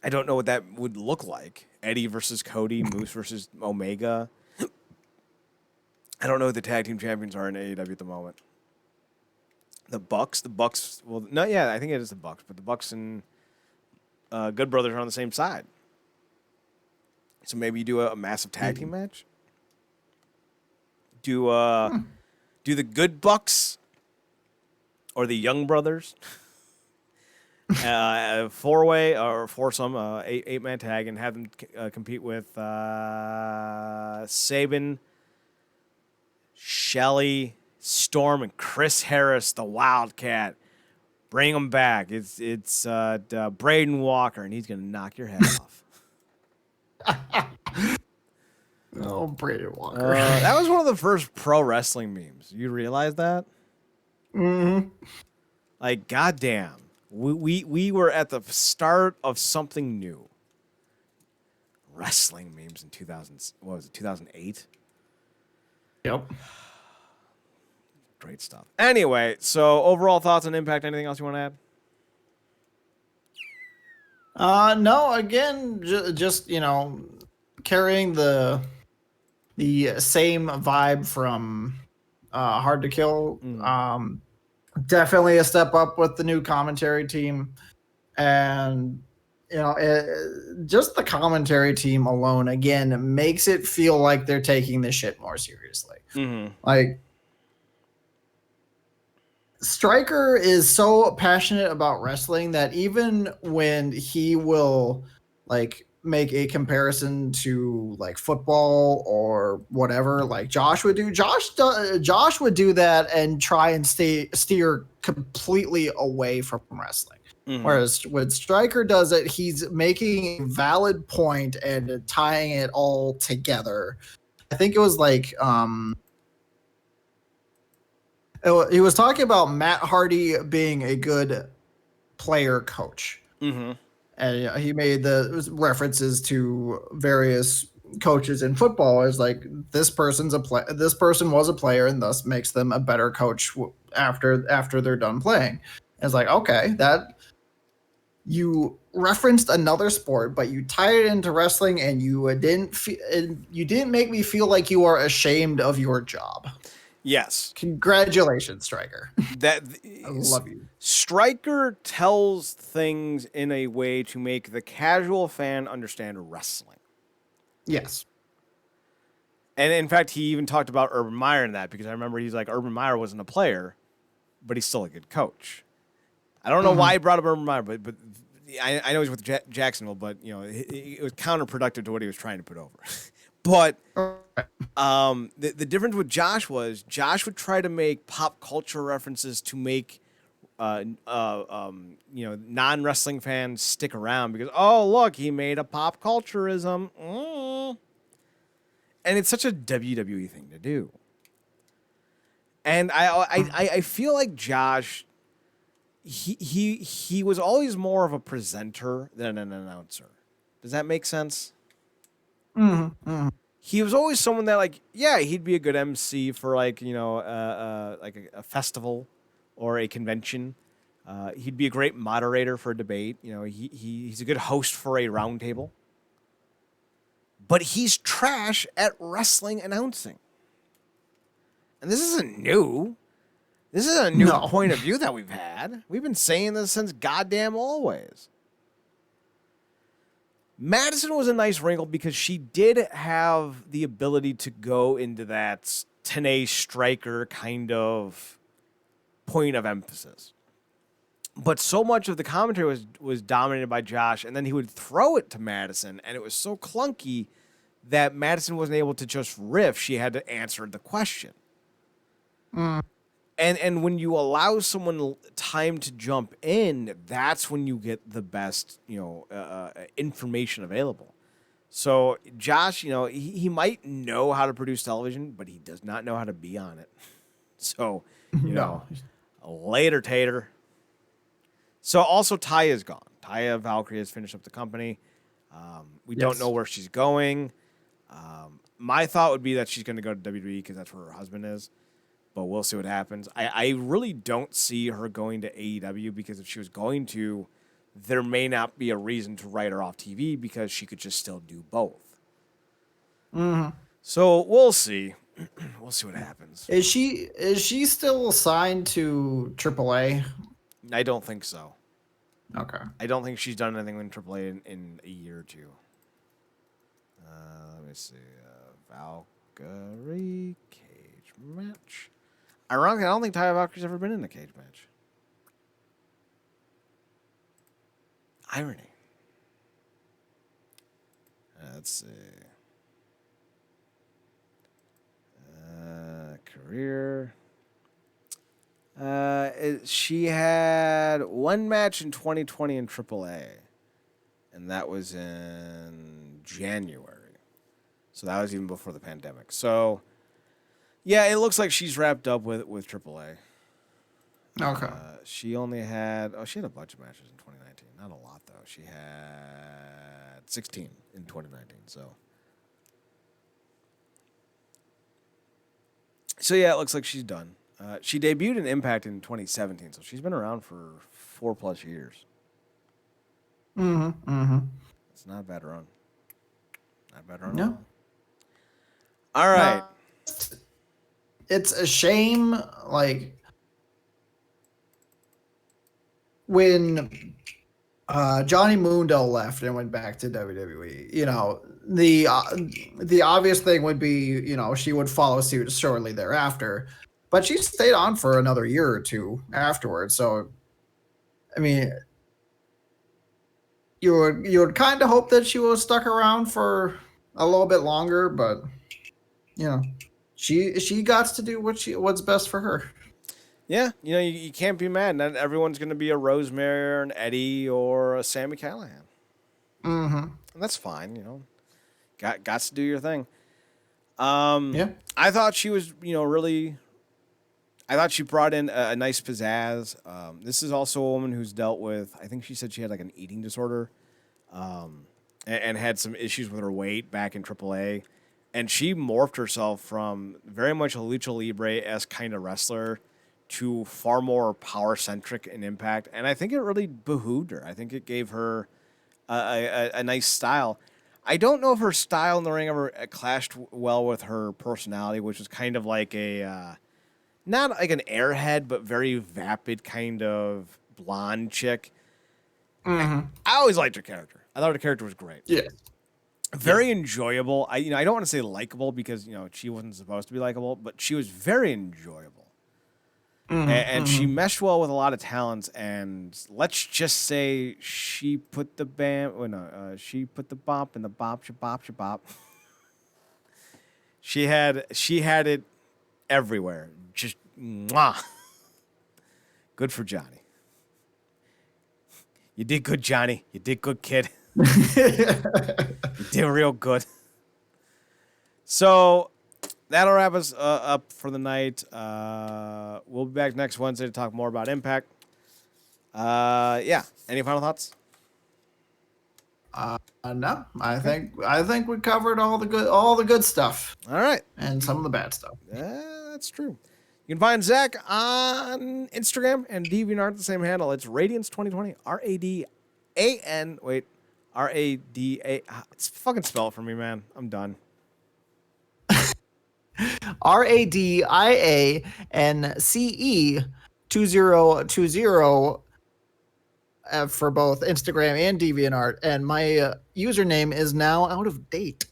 I don't know what that would look like. Eddie versus Cody, Moose versus Omega. I don't know who the tag team champions are in AEW at the moment. The Bucks, well, no, yeah, I think it is the Bucks, but the Bucks and Good Brothers are on the same side. So maybe you do a massive tag team match. Do the Good Bucks or the Young Brothers, 4-way or foursome, 8-man tag, and have them compete with Sabin, Shelly, Storm, and Chris Harris, the Wildcat. Bring them back. It's Braden Walker, and he's gonna knock your head off. Oh, Brady Walker. That was one of the first pro wrestling memes. You realize that? Mm-hmm. Like, goddamn, we were at the start of something new. Wrestling memes in 2000. What was it? 2008. Yep. Great stuff. Anyway, so overall thoughts on Impact. Anything else you want to add? No. Again, just carrying the same vibe from Hard to Kill. Definitely a step up with the new commentary team, and just the commentary team alone again makes it feel like they're taking this shit more seriously. Mm-hmm. Like, Stryker is so passionate about wrestling that even when he will like make a comparison to like football or whatever, like Josh would do, Josh would do that and try and steer completely away from wrestling. Mm-hmm. Whereas when Stryker does it, he's making a valid point and tying it all together. I think it was like he was talking about Matt Hardy being a good player coach. Mm-hmm. And he made the references to various coaches in football as like, this person was a player and thus makes them a better coach after they're done playing. And it's like, okay, that you referenced another sport, but you tied it into wrestling, and you didn't make me feel like you are ashamed of your job. Yes. Congratulations, Stryker. I love you. Stryker tells things in a way to make the casual fan understand wrestling. Yes. And in fact, he even talked about Urban Meyer in that, because I remember he's like, Urban Meyer wasn't a player, but he's still a good coach. I don't know why he brought up Urban Meyer, but I know he's with Jacksonville, but it was counterproductive to what he was trying to put over. But the difference with Josh was Josh would try to make pop culture references to make non-wrestling fans stick around, because, oh, look, he made a pop culturism. And it's such a WWE thing to do. And I feel like Josh, he was always more of a presenter than an announcer. Does that make sense? Mm-hmm. He was always someone that, like, yeah, he'd be a good MC for like a festival or a convention. He'd be a great moderator for a debate. He's a good host for a roundtable. But he's trash at wrestling announcing. And this isn't new. This is a new point of view that we've had. We've been saying this since goddamn always. Madison was a nice wrinkle because she did have the ability to go into that Tenay Stryker kind of point of emphasis. But so much of the commentary was dominated by Josh, and then he would throw it to Madison, and it was so clunky that Madison wasn't able to just riff. She had to answer the question. And when you allow someone time to jump in, that's when you get the best, information available. So Josh, he might know how to produce television, but he does not know how to be on it. So, No. later, Tater. So also Taya is gone. Taya Valkyrie has finished up the company. We don't know where she's going. My thought would be that she's going to go to WWE because that's where her husband is. But we'll see what happens. I really don't see her going to AEW because if she was going to, there may not be a reason to write her off TV because she could just still do both. Mm-hmm. So we'll see. We'll see what happens. Is she still signed to AAA? I don't think so. Okay. I don't think she's done anything in AAA in a year or two. Let me see. Valkyrie cage match. Ironically, I don't think Taya Valkyrie's ever been in a cage match. Irony. Let's see. Career. She had one match in 2020 in AAA, and that was in January. So that was even before the pandemic. So, yeah, it looks like she's wrapped up with AAA. Okay. She only had she had a bunch of matches in 2019. Not a lot though. She had 16 in 2019. So yeah, it looks like she's done. She debuted in Impact in 2017, so she's been around for 4+ years. Mm-hmm. Mm-hmm. It's not a bad run. Not a bad run. No. All right. It's a shame, like when Johnny Mundo left and went back to WWE. The obvious thing would be, she would follow suit shortly thereafter, but she stayed on for another year or two afterwards. So, I mean, you would kind of hope that she was stuck around for a little bit longer, but she got to do what's best for her. Yeah, you can't be mad. Not everyone's going to be a Rosemary or an Eddie or a Sammy Callahan. Mm-hmm. And that's fine, Got to do your thing. Yeah. I thought she was, really. I thought she brought in a nice pizzazz. This is also a woman who's dealt with. I think she said she had like an eating disorder, and had some issues with her weight back in AAA, and she morphed herself from very much a lucha libre-esque kind of wrestler to far more power centric in Impact, and I think it really behooved her. I think it gave her a nice style. I don't know if her style in the ring ever clashed well with her personality, which was kind of like a not like an airhead, but very vapid kind of blonde chick. Mm-hmm. I always liked her character. I thought her character was great. Yeah. Very enjoyable. I don't want to say likable because she wasn't supposed to be likable, but she was very enjoyable. Mm-hmm. And she meshed well with a lot of talents, and let's just say she put the she put the bop in the bop, shabop, shabop. She had it everywhere. Just mwah. Good for Johnny. You did good, Johnny. You did good, kid. You did real good. So that'll wrap us up for the night. We'll be back next Wednesday to talk more about Impact. Yeah. Any final thoughts? No, I think we covered all the good stuff. All right. And some of the bad stuff. That's true. You can find Zack on Instagram and DeviantArt, the same handle. It's Radiance2020. RADAN. Wait. RADA. It's fucking spell it for me, man. I'm done. RADIANCE 2020 for both Instagram and DeviantArt, and my username is now out of date.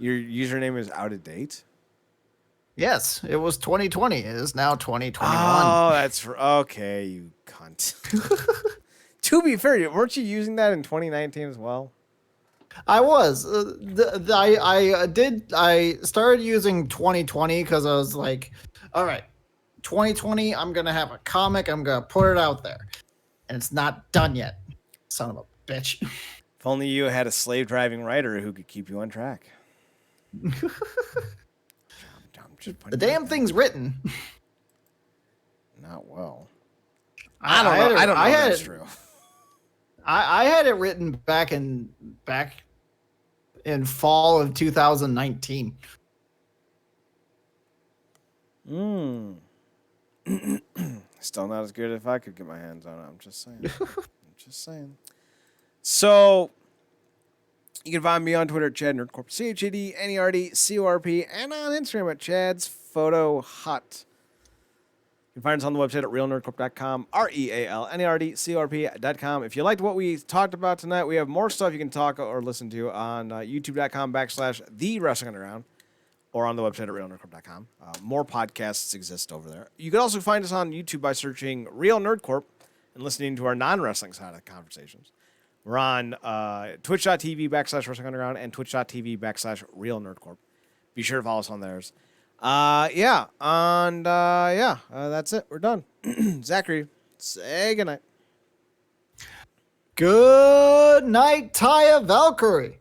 Your username is out of date? Yes, it was 2020. It is now 2021. Oh, that's okay, you cunt. To be fair, weren't you using that in 2019 as well? I was. I started using 2020 because I was like, all right, 2020, I'm gonna have a comic. I'm gonna put it out there, and it's not done yet. Son of a bitch. If only you had a slave driving Ryder who could keep you on track. I'm just The putting damn that thing's written. not well. I don't know. I don't know if that's true. I had it written back in fall of 2019. Still not as good if I could get my hands on it. I'm just saying. So you can find me on Twitter at Chad Nerdcorp, ChadNerdCorp, and on Instagram at Chad's Photo Hut. You can find us on the website at realnerdcorp.com, RealNerdcorp.com. If you liked what we talked about tonight, we have more stuff you can talk or listen to on youtube.com/The Wrestling Underground or on the website at realnerdcorp.com. More podcasts exist over there. You can also find us on YouTube by searching Real Nerdcorp and listening to our non-wrestling side of conversations. We're on twitch.tv/Wrestling Underground and twitch.tv/Real Nerdcorp. Be sure to follow us on theirs. That's it. We're done. Zachary, say goodnight. Good night, Taya Valkyrie.